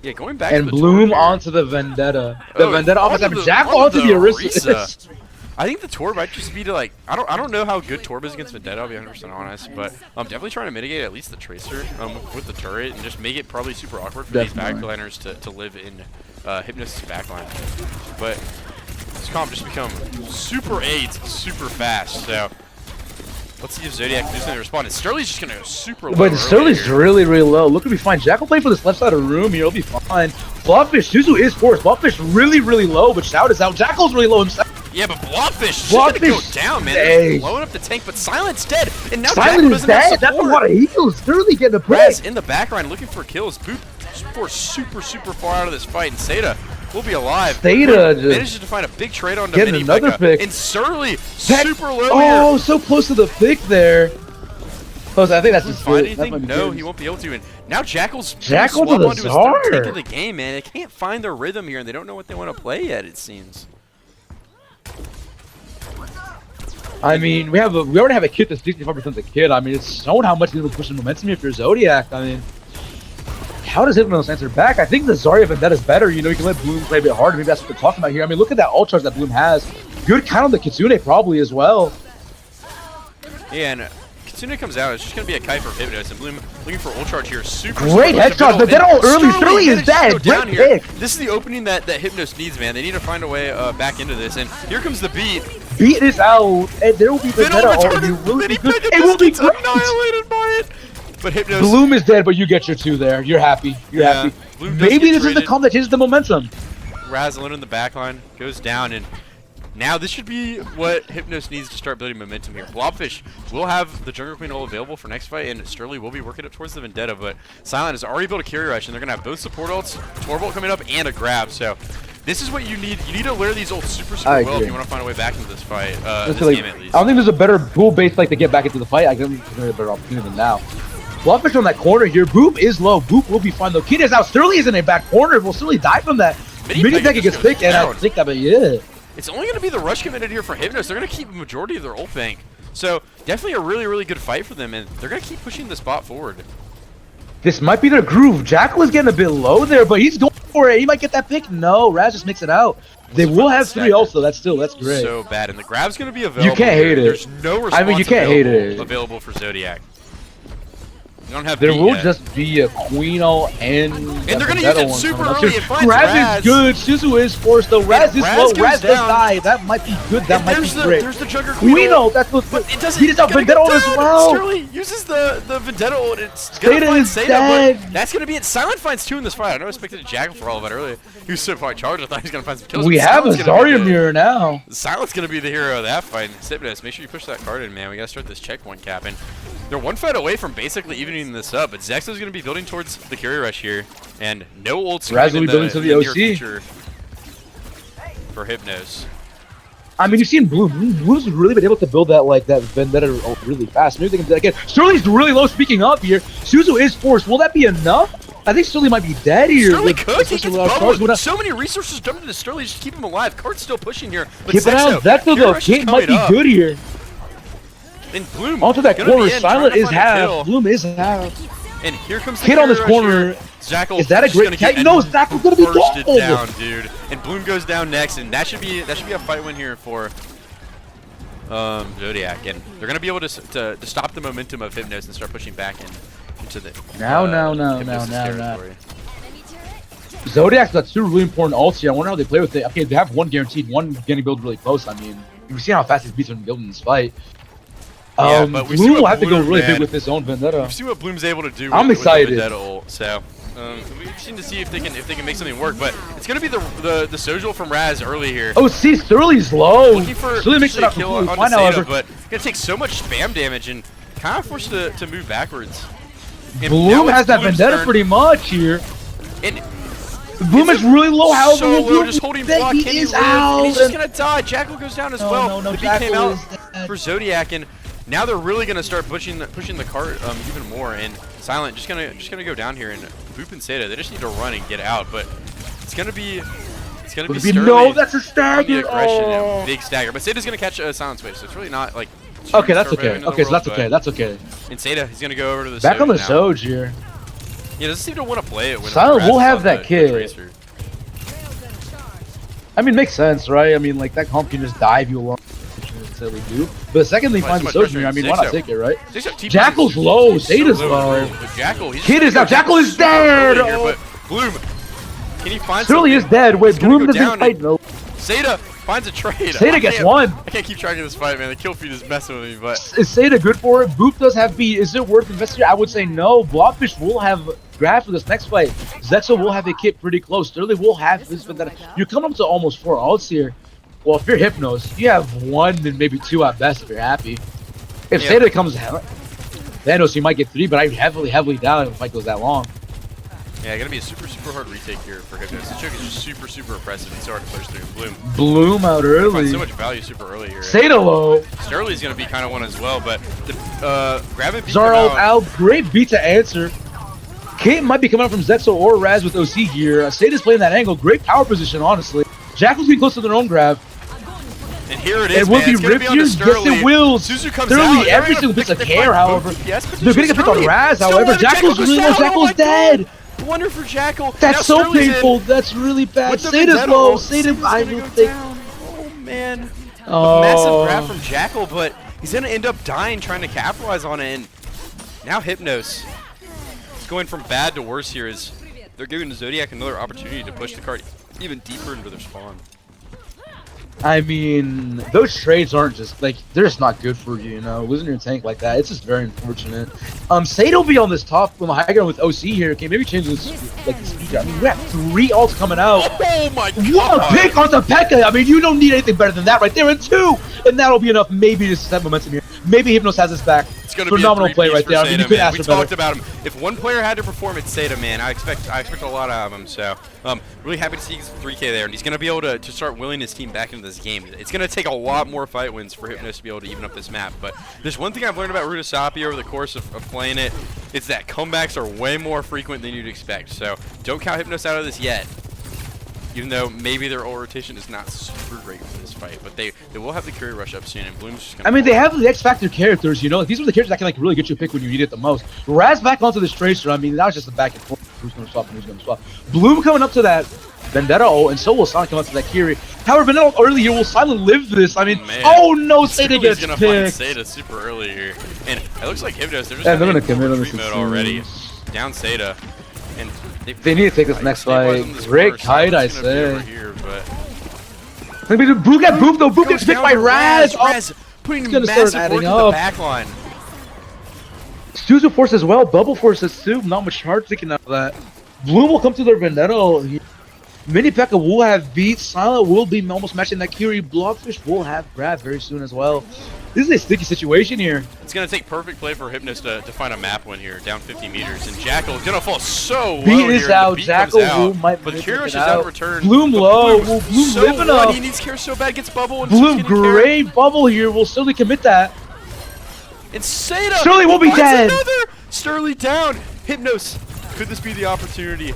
Yeah, going back
and
to the
Bloom
Torb
onto the Vendetta. The Vendetta off the Jackal onto the Orisa.
I think the Torb might just be to like I don't know how good Torb is against Vendetta, I'll be 100% honest, but I'm definitely trying to mitigate at least the Tracer with the turret and just make it probably super awkward for these backliners to live in Hypnos' backline. But this comp just become super super fast, so let's see if Zodiac can do something to respond. And Sterling's just gonna go super low.
But Sterling's really low. Look, it'll be fine. Jackal playing for this left side of the room here. It'll be fine. Blobfish, Suzu is forced. Blobfish really low, but Shout is out. Jackal's really low himself.
Yeah, but Blobfish is gonna go down, man. They're blowing up the tank, but Silent's dead, and now
Silent is dead. That's a lot of heals. Sterling getting the
Raz in the background looking for kills. Boop for super far out of this fight, and Seda will be alive.
Seda
manages to find a big trade on
getting another pick.
And Surly super low
Oh,
here.
so close to the pick there. I think that's just
find anything? No, he won't be able to. And now Jackal's
to the
onto his
Czar.
third pick of the game, man. They can't find their rhythm here, and they don't know what they want to play yet, it seems.
I mean, we already have a kit that's 65% the kid. I mean, it's shown how much you need to push the momentum here for Zodiac. I mean, how does Hypnos answer back? I think the Zarya Vendetta is better. You know, you can let Bloom play a bit harder. Maybe that's what they're talking about here. I mean, look at that ult charge that Bloom has. Good count on the Kitsune probably as well.
Yeah, and Kitsune comes out. It's just going to be a kite for Hypnos, and Bloom looking for ult charge here.
Great headshot. The dead ult early. Sterling is dead. Great pick.
This is the opening that Hypnos needs, man. They need to find a way back into this. And here comes the beat.
Beat is out, and there will be Vendetta ult. It will be good. It will be great.
Annihilated by it. But Hypnos.
Bloom is dead, but you get your 2 there. You're happy. You're happy. Maybe this is the comp that changes the momentum.
Raz alone in the backline goes down, and now this should be what Hypnos needs to start building momentum here. Blobfish will have the Jungle Queen ult available for next fight, and Sterling will be working up towards the Vendetta, but Silent has already built a carry rush, and they're going to have both support ults, Torbolt coming up, and a grab, so this is what you need. You need to layer these ults super well if you want to find a way back into this fight, this game at least.
I don't think there's a better pool base to get back into the fight. I think there's a better opportunity than now. Blobfish on that corner here. Boop is low. Boop will be fine though. Kid is out. Sterling is in a back corner. Will Sterling die from that? Mini Pekka gets picked, and I think that, but yeah.
It's only going to be the rush committed here for Hypnos. They're going to keep a majority of their ult bank. So definitely a really good fight for them, and they're going to keep pushing the spot forward.
This might be their groove. Jackal is getting a bit low there, but he's going for it. He might get that pick. No, Raz just makes it out. They will have 3 ults though. That's great.
So bad, and the grab's going to be available.
You can't hate it.
There's no response.
I mean, you can't hate it.
Available for Zodiac. Don't have
there will just be a Queen ult and
they're gonna use it super early. It finds
Raz is good. Suzu is forced though. Raz is low. Raz does die. That might be good. That might be great.
There's the Jungle
Queen ult. That's what's good. He does have Vendetta ult as well.
Sterling uses the Vendetta ult. It's gonna find Seda, but that's gonna be it. Silent finds 2 in this fight. I know I expected a Jackal for all of it earlier. He was so far charged. I thought he was gonna find some kills.
We have a Zarya mirror now.
Silent's gonna be the hero of that fight. Hypnos, make sure you push that card in, man. We gotta start this checkpoint cap, and they're 1 fight away from basically evening this up, but Zexo's going to be building towards the carry rush here, and no ults
Raz will be building to the OC
for Hypnos.
I mean, you've seen Bloom. Bloom's really been able to build that that Vendetta really fast. Maybe they can do that again. Sterling's really low. Speaking up here, Suzu is forced. Will that be enough? I think Sterling might be dead here.
Sterling could. He gets so many resources dumped into Sterling just to keep him alive. Kart's still pushing here. But
keep it out. Zexo though. Kate might be good here.
And Bloom
onto that corner. Silent is half. Bloom is half.
And here comes the
Kid on this corner.
Jackal
is that a great kick? No, Jackal's gonna be
bursted down, dude. And Bloom goes down next, and that should be a fight win here for Zodiac. And they're gonna be able to stop the momentum of Hypnos and start pushing back into the
now. Zodiac's got 2 really important ults here. I wonder how they play with it. Okay, they have 1 guaranteed, 1 getting built really close. I mean, you've seen how fast these beats are building in this fight.
Yeah, but
Bloom will have to go really big with his own Vendetta.
We've seen what Bloom's able to do.
I'm excited.
With the Vendetta ult, so we just need to see if they can make something work. But it's gonna be the social from Raz early here.
Oh, see, Sterling's low.
Looking for
Sterling makes it out
kill on Seda, but it's gonna take so much spam damage and kind of forced to move backwards. And
Bloom has that Vendetta pretty much here.
And
Bloom is really low. However,
so low, just holding block.
He is out.
And he's just gonna die. Jackal goes down as well.
No,
the beat came out for Zodiac, and now they're really gonna start pushing the cart even more. And Silent just gonna go down here, and Boop and Seda, they just need to run and get out. But it's gonna be Sterling.
No, that's a stagger.
Oh. Big stagger. But Seda's gonna catch a silence wave, so it's really not like.
Okay, that's okay. Okay, so that's okay. That's okay.
And Seda, he's gonna go over to the
back on the
Soj
here.
Yeah, doesn't seem to want to play it.
Silent will have that kid. I mean, makes sense, right? I mean, like that comp can just dive you along. We do. But the second they find the Soj, I mean, why not take it, right? Jackal's low. Seda's low. Kid is out. Jackal is dead.
But Bloom, can he find?
Sterling is dead. Wait, Bloom doesn't fight. No.
Seda finds a trade.
Seda gets 1.
I can't keep track of this fight, man. The kill feed is messing with me, but
is Seda good for it? Boop does have beat. Is it worth investing? I would say no. Blobfish will have grab for this next fight. Zexo will have a kit pretty close. Sterling will have this, but you're coming up to almost 4 ults here. Well, if you're Hypnos, you have 1 and maybe 2 at best if you're happy. If
Yeah.
Zeta comes Thanos, you might get 3, but I heavily doubt if the fight goes that long.
Yeah, gonna be a super hard retake here for Hypnos. This choke is just super impressive. He's so hard to push through. Bloom.
Bloom out
Find
early.
so much value super early here.
Zeta low.
Sterling's gonna be kind of one as well, but grab it.
Zaro out. Great beat to answer. Kate might be coming out from Zexo or Raz with OC here. Zeta's playing that angle. Great power position, honestly. Jackal's being close to their own grab.
And here it is,
It will
man.
be
It's gonna
ripped
be
here.
onto
Yes,
Sterling.
it will.
Suzu comes
Sterling,
out.
every single bit of care, however.
Yes, but
They're gonna get picked on Raz, however. Jackal's really low. Jackal's dead.
Blunder for Jackal.
That's
Now
so
Sterling's
painful.
in.
That's really bad.
With the
Zeta's
vendetta
low.
ult,
Zeta,
Zeta's
I
gonna
don't
go
think.
down. Oh man.
Oh.
A massive grab from Jackal, but he's gonna end up dying trying to capitalize on it. And now Hypnos is going from bad to worse here as they're giving the Zodiac another opportunity to push the card even deeper into their spawn.
I mean, those trades aren't just like they're just not good for you, you know. Losing your tank like that, it's just very unfortunate. Sado will be on this top from the high ground with OC here. Okay, maybe change this like the speed. I mean, we have 3 ults coming out.
Oh my god!
What a pick onto Pekka! I mean, you don't need anything better than that right there. And 2, and that'll be enough maybe to set momentum here. Maybe Hypnos has his back.
It's gonna
Phenomenal
be a
play right
for
there. I mean,
Seda,
you could
man.
ask
We
for better.
talked about him. If one player had to perform, it's Seda, man. I expect a lot out of him. So, really happy to see he's 3K there, and he's gonna be able to start willing his team back into this game. It's gonna take a lot more fight wins for Hypnos to be able to even up this map. But there's one thing I've learned about Rudasapi over the course of playing it. It's that comebacks are way more frequent than you'd expect. So don't count Hypnos out of this yet. Even though maybe their ult rotation is not super great for this fight, but they will have the carry rush up soon, and Bloom's just gonna.
I mean, they have the X Factor characters, you know. Like, these are the characters that can like really get you a pick when you need it the most. Raz back onto this Tracer. I mean, that was just a back and forth. Who's gonna swap and who's gonna swap? Bloom coming up to that Vendetta ult, and so will Sonic come up to that Kiri. However, Vendetta ult early here will silent live this. I mean, oh no, Seda gets
gonna find
picked.
Seda super early here, and it looks like Hypnos. They're just
Yeah, they're gonna
in
commit on
retreat
this
mode already. Down Seda, and
They need to take this next fight. Great kite, I say.
Here, but
I mean, Boo got booped though. Boo gets picked by Raz. Oh,
Raz putting
gonna start
massive
adding
work in the
up.
back line.
Suzu Force as well. Bubble Forces too. Not much hard thinking of that. Bloom will come to their Vendetta. Mini Pekka will have beat. Silent will be almost matching that Kiri. Blockfish will have grab very soon as well. This is a sticky situation here.
It's going to take perfect play for Hypnos to find a map win here, down 50 meters. And Jackal is going to fall so low
Beat
here.
is
and the
out.
beat
Jackal
comes out.
will might
But
make
Kirish
it
is out of
out.
return.
Bloom
But
low.
Bloom
Will Bloom
so
living
low.
up.
He needs care so bad. Gets bubble. And
Bloom
just getting
great bubble here. Will Sterling commit that.
And Seda
Sterling will be
finds
dead.
Another Sterling down. Hypnos. Could this be the opportunity?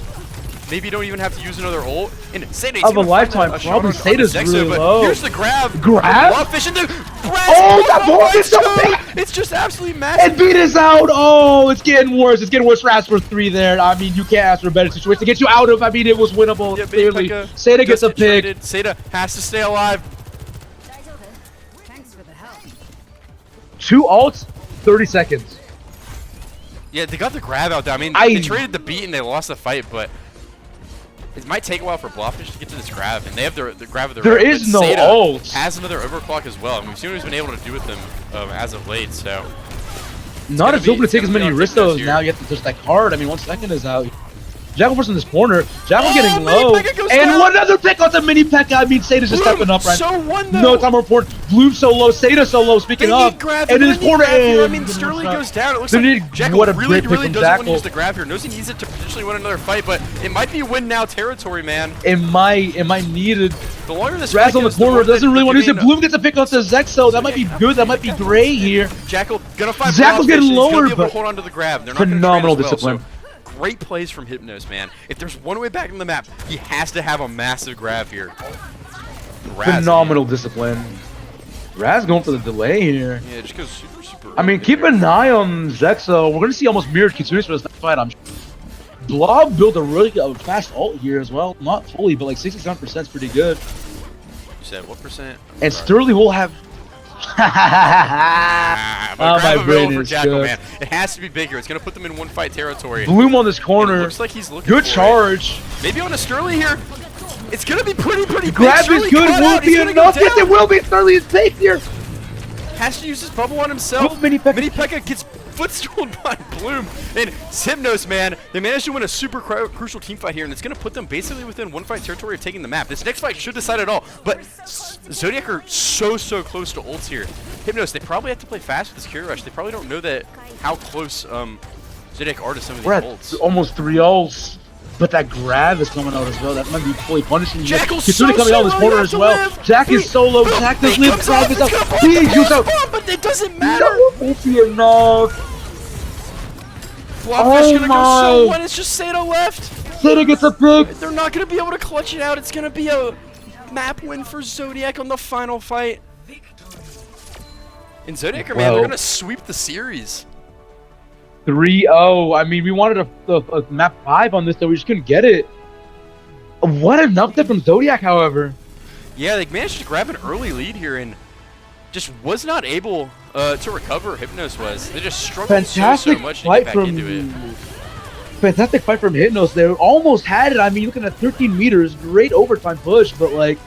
Maybe you don't even have to use another ult. And Seda's
Of a
gonna
lifetime,
find
probably.
a shot on
Seda's
Zexo,
really
but
low.
Here's the grab.
Grab?
Blockfish into
Oh, that ball is so big.
It's just absolutely massive.
And beat is out. Oh, it's getting worse. It's getting worse for Raz for 3 there. I mean, you can't ask for a better situation to get you out of. I mean, it was winnable.
Yeah,
Clearly,
Pekka
Seda gets
just
a pick.
traded. Seda has to stay alive.
Thanks for the help.
2 ults, 30 seconds.
Yeah, they got the grab out there. I mean,
I-
they traded the beat and they lost the fight, but it might take a while for Blobfish to get to this grab, and they have the grab of their
There
own,
is
but
no
Seda
ult.
has another overclock as well, and we've seen what he's been able to do with them as of late. So
Not as open to take as many
on
ristos
Hypnos
now.
here.
You have to touch that card. I mean, 1 second is out. Jackal first in this corner. Jackal getting
Mini
low.
Pekka goes
And
down.
one other pick on the mini Pekka. I mean, Seda's just stepping up right
so one though.
No time report. Bloom so low. Seda so low. Speaking
They
of.
need grab
And in
here,
his
they need
corner.
grab here. I
and-
mean, Sterling goes down. It looks
They
like
need-
Jackal
what a
really,
great pick
really
from
doesn't want to
Jackal.
use the grab here. Knows he needs it to potentially win another fight, but it might be win now territory, man.
Am I needed?
The longer this
Raz
fight
on the
goes,
corner
more
doesn't really want to use it.
giving-
Bloom gets a pick off the Zexo. That might be good. That might be gray here.
Jackal gonna find
Jackal's
Blobfish,
getting
and he's
lower,
gonna be able
but
to hold on to the grab. They're not gonna trade
phenomenal
as well,
discipline.
so great plays from Hypnos, man. If there's one way back in the map, he has to have a massive grab here. Raz,
Phenomenal discipline. Raz going for the delay here.
Yeah, it just goes super.
I mean,
early
keep
there.
an eye on Zexo. We're going to see almost mirrored Kitsune's for this next fight, I'm sure. Blob built a really fast ult here as well. Not fully, but like 67% is pretty good.
You said what percent?
And Sterling will have...
But
Oh,
grab
my
available
brain
for
is
Jackal,
good.
man. It has to be bigger. It's gonna put them in one fight territory.
Bloom on this
It
corner.
looks like he's looking
Good
for it.
charge.
Maybe on a Sterling here. It's gonna be pretty big.
Grab is
Sterling
good.
caught
Will
out.
be
He's gonna go
enough. Yes,
down.
it will be. Sterling is safe here.
Has to use his bubble on himself.
Will Mini Pekka-
Mini Pekka gets footstool by Bloom. And Hypnos, man, they managed to win a super crucial team fight here, and it's going to put them basically within one fight territory of taking the map. This next fight should decide it all, but Zodiac are so close to ults here. Hypnos, they probably have to play fast with this Curie Rush. They probably don't know that how close Zodiac are to some of these ults.
Almost 3 ults. But that grab is coming out as well. That might be fully punishing you.
Jackal's
He's
so
coming out this corner as well.
live.
Jack is solo. Jack does live. Grab is out. He goes out.
But it doesn't matter.
No, won't be enough.
Flopfish gonna go so what? It's just Sato left.
Sato gets a pick.
They're not gonna be able to clutch it out. It's gonna be a map win for Zodiac on the final fight. And Zodiac, man, they're gonna sweep the series.
3-0. I mean, we wanted a map 5 on this, though. We just couldn't get it. What an upset from Zodiac, however.
Yeah, they managed to grab an early lead here and just was not able to recover. Hypnos was. They just struggled so much to get back into it.
Fantastic fight from Hypnos there. Almost had it. I mean, looking at 13 meters, great overtime push, but like,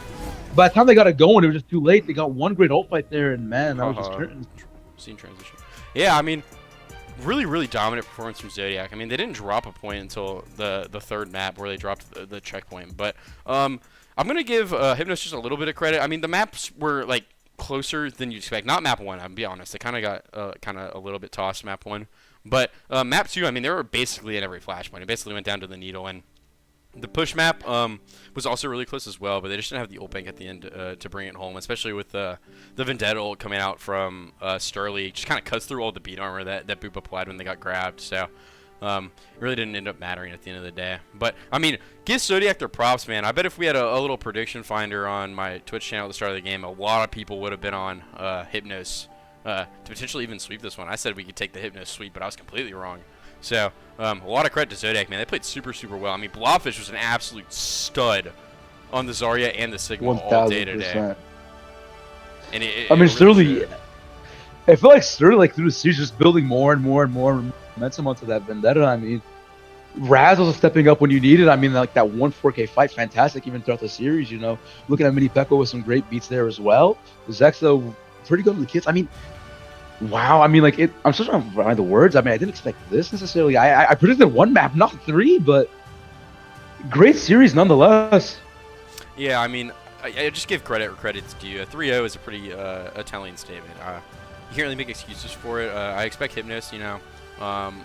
by the time they got it going, it was just too late. They got one great ult fight there, and man, that was just curtains.
Scene transition. Yeah, I mean, really dominant performance from Zodiac. I mean, they didn't drop a point until the third map where they dropped the checkpoint. But I'm gonna give Hypnos just a little bit of credit. I mean, the maps were like closer than you'd expect. Not map 1, I'll be honest. They kind of got a little bit tossed map 1. But map 2, I mean, they were basically in every flashpoint. It basically went down to the needle. And the push map was also really close as well, but they just didn't have the ult bank at the end to bring it home, especially with the Vendetta ult coming out from Sturley. Just kind of cuts through all the beat armor that Boop applied when they got grabbed, so it really didn't end up mattering at the end of the day. But, I mean, give Zodiac their props, man. I bet if we had a little prediction finder on my Twitch channel at the start of the game, a lot of people would have been on Hypnos to potentially even sweep this one. I said we could take the Hypnos sweep, but I was completely wrong. So, a lot of credit to Zodiac, man. They played super well. I mean, Blobfish was an absolute stud on the Zarya and the Sigma all day today. And I
mean, Sturley, I feel like Sturley, like, through the series, just building more and more momentum onto that Vendetta. I mean, Raz was stepping up when you needed. I mean, like, that 1-4K fight, fantastic even throughout the series, you know. Looking at Mini Pekko with some great beats there as well. Zex, though, pretty good with the kids. I mean, wow, I mean, like, I'm still trying to find the words. I mean, I didn't expect this necessarily. I predicted 1 map, not 3, but great series nonetheless.
Yeah, I mean, I just give credit where credit's due. 3-0 is a pretty telling statement. You can't really make excuses for it. I expect Hypnos, you know,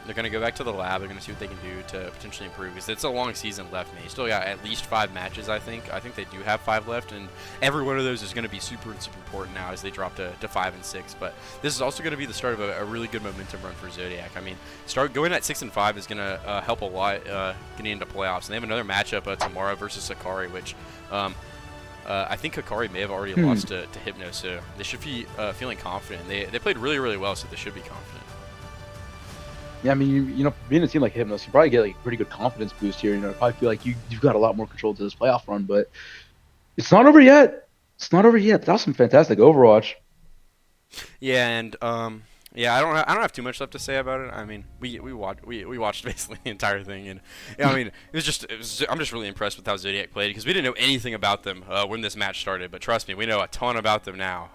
they're going to go back to the lab. They're going to see what they can do to potentially improve, because it's a long season left, man. You still got at least 5 matches, I think. I think they do have 5 left, and every one of those is going to be super important now as they drop to 5 and 6. But this is also going to be the start of a really good momentum run for Zodiac. I mean, going at 6 and 5 is going to help a lot getting into playoffs. And they have another matchup tomorrow versus Hikari, which I think Hikari may have already lost to Hypnos, so they should be feeling confident. They played really well, so they should be confident.
Yeah, I mean, you know, being a team like Hypnos, you probably get like a pretty good confidence boost here. You know, probably feel like you've got a lot more control to this playoff run, but it's not over yet. It's not over yet. That was some fantastic Overwatch.
Yeah, and yeah, I don't have too much left to say about it. I mean, we watched basically the entire thing, and yeah, I mean, I'm just really impressed with how Zodiac played, because we didn't know anything about them when this match started, but trust me, we know a ton about them now.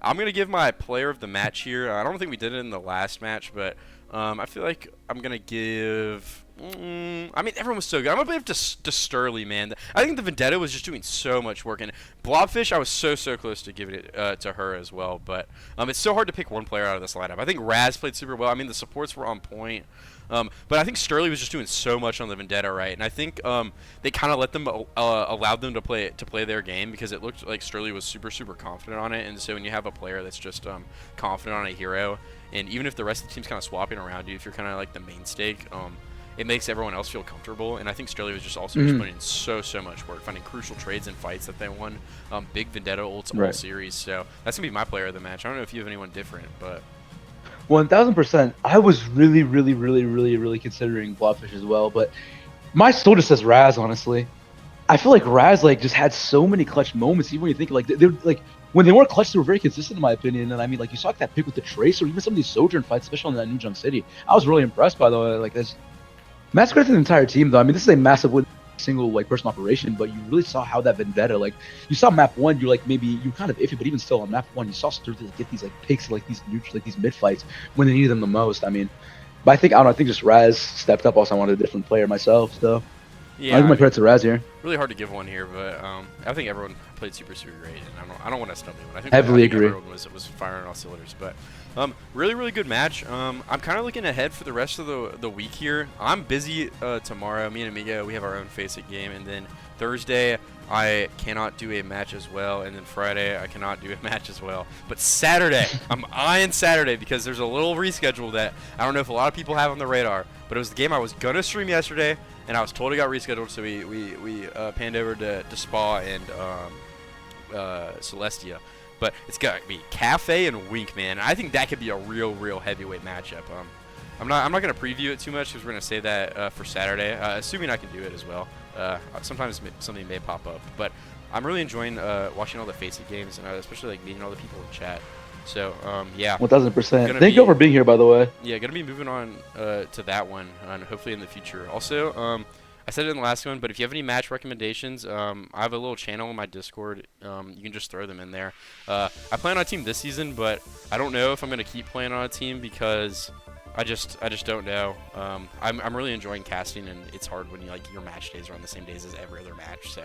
I'm gonna give my player of the match here. I don't think we did it in the last match, but I feel like I'm gonna give. I mean, everyone was so good. I'm gonna give to Sturley, man. I think the Vendetta was just doing so much work, and Blobfish, I was so close to giving it to her as well. But it's so hard to pick one player out of this lineup. I think Raz played super well. I mean, the supports were on point. But I think Sturley was just doing so much on the Vendetta, right? And I think they kind of let them allowed them to play their game, because it looked like Sturley was super confident on it. And so when you have a player that's just confident on a hero, and even if the rest of the team's kind of swapping around you, if you're kind of like the main stake, it makes everyone else feel comfortable. And I think Sturley was just also just putting in so much work, finding crucial trades and fights that they won. Big Vendetta ults all series. So that's gonna be my player of the match. I don't know if you have anyone different, but
1000%. I was really considering Blobfish as well, but my still just says Raz, honestly. I feel like Raz like just had so many clutch moments. Even when you think like they're like, when they weren't clutch, they were very consistent in my opinion. And I mean, like, you saw that pick with the Tracer, or even some of these Sojourn fights, especially in that New Jump City. I was really impressed by the way. Like, this. Mass credit to the entire team, though. I mean, this is a massive win single like person operation, but you really saw how that vendetta, like you saw map 1, you're like maybe you kind of iffy, but even still on map 1 you saw Sturdy get these like picks, like these neutral, like these mid fights when they needed them the most. I mean, but I think, I don't know, I think just Raz stepped up. Also, I wanted a different player myself, so
Yeah,
I give my credit to Raz here.
really hard to give one here, but I think everyone played super great, and I don't want to snub anyone. I think
Heavily
think
agree.
Everyone was firing all cylinders, but really good match. I'm kind of looking ahead for the rest of the week here. I'm busy tomorrow. Me and Amigo, we have our own FaceIt game, and then Thursday I cannot do a match as well, and then Friday I cannot do a match as well. But Saturday, I'm eyeing Saturday because there's a little reschedule that I don't know if a lot of people have on the radar, but it was the game I was gonna stream yesterday, and I was told it got rescheduled, so we panned over to Spa and Celestia. But it's got to be Cafe and Wink, man. I think that could be a real heavyweight matchup. I'm not gonna preview it too much because we're gonna save that for Saturday, assuming I can do it as well. Sometimes something may pop up, but I'm really enjoying watching all the FaceIt games, and especially like meeting all the people in chat. So yeah,
1000%. Thank you all for being here, by the way.
Yeah, gonna be moving on to that one, and hopefully in the future. Also, I said it in the last one, but if you have any match recommendations, I have a little channel in my Discord. You can just throw them in there. I play on a team this season, but I don't know if I'm gonna keep playing on a team because I just don't know. I'm really enjoying casting, and it's hard when your match days are on the same days as every other match. So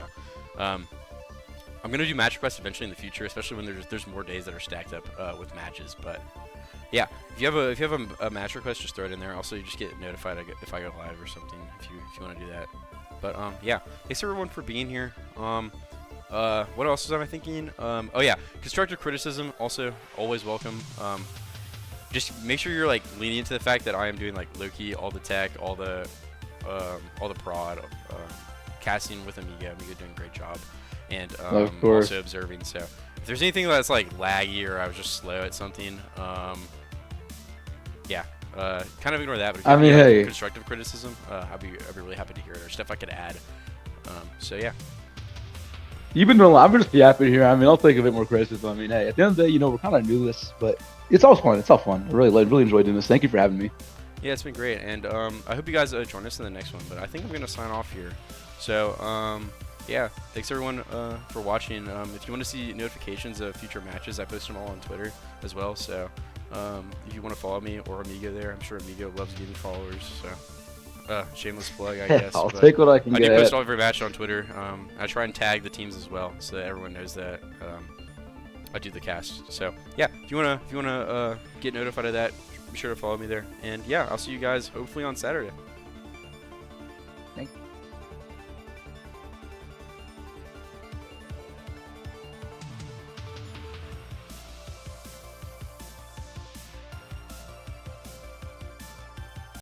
I'm gonna do match requests eventually in the future, especially when there's more days that are stacked up with matches. But yeah, if you have a match request, just throw it in there. Also, you just get notified if I go live or something if you want to do that. But yeah, thanks everyone for being here. What else was I thinking? Oh yeah, constructive criticism also always welcome. Just make sure you're leaning into the fact that I am doing low-key all the tech, all the prod, casting with Amigo doing a great job, and also observing. So if there's anything that's laggy or I was just slow at something, yeah, kind of ignore that. But if you have any, constructive criticism, I'd be really happy to hear it, or stuff I could add. So yeah.
You've been doing a lot. I'm just happy to hear. I mean, I'll take a bit more criticism. I mean, hey, at the end of the day, we're kind of new to this, but it's all fun. It's all fun. I really enjoy doing this. Thank you for having me.
Yeah, it's been great, and I hope you guys join us in the next one. But I think I'm gonna sign off here. So yeah, thanks everyone for watching. If you want to see notifications of future matches, I post them all on Twitter as well. So if you want to follow me or Amigo there, I'm sure Amigo loves getting followers. So. Shameless plug, I guess.
I'll take what I can get.
I do post all every match on Twitter. I try and tag the teams as well, so that everyone knows that I do the cast. So yeah, if you wanna get notified of that, be sure to follow me there. And yeah, I'll see you guys hopefully on Saturday.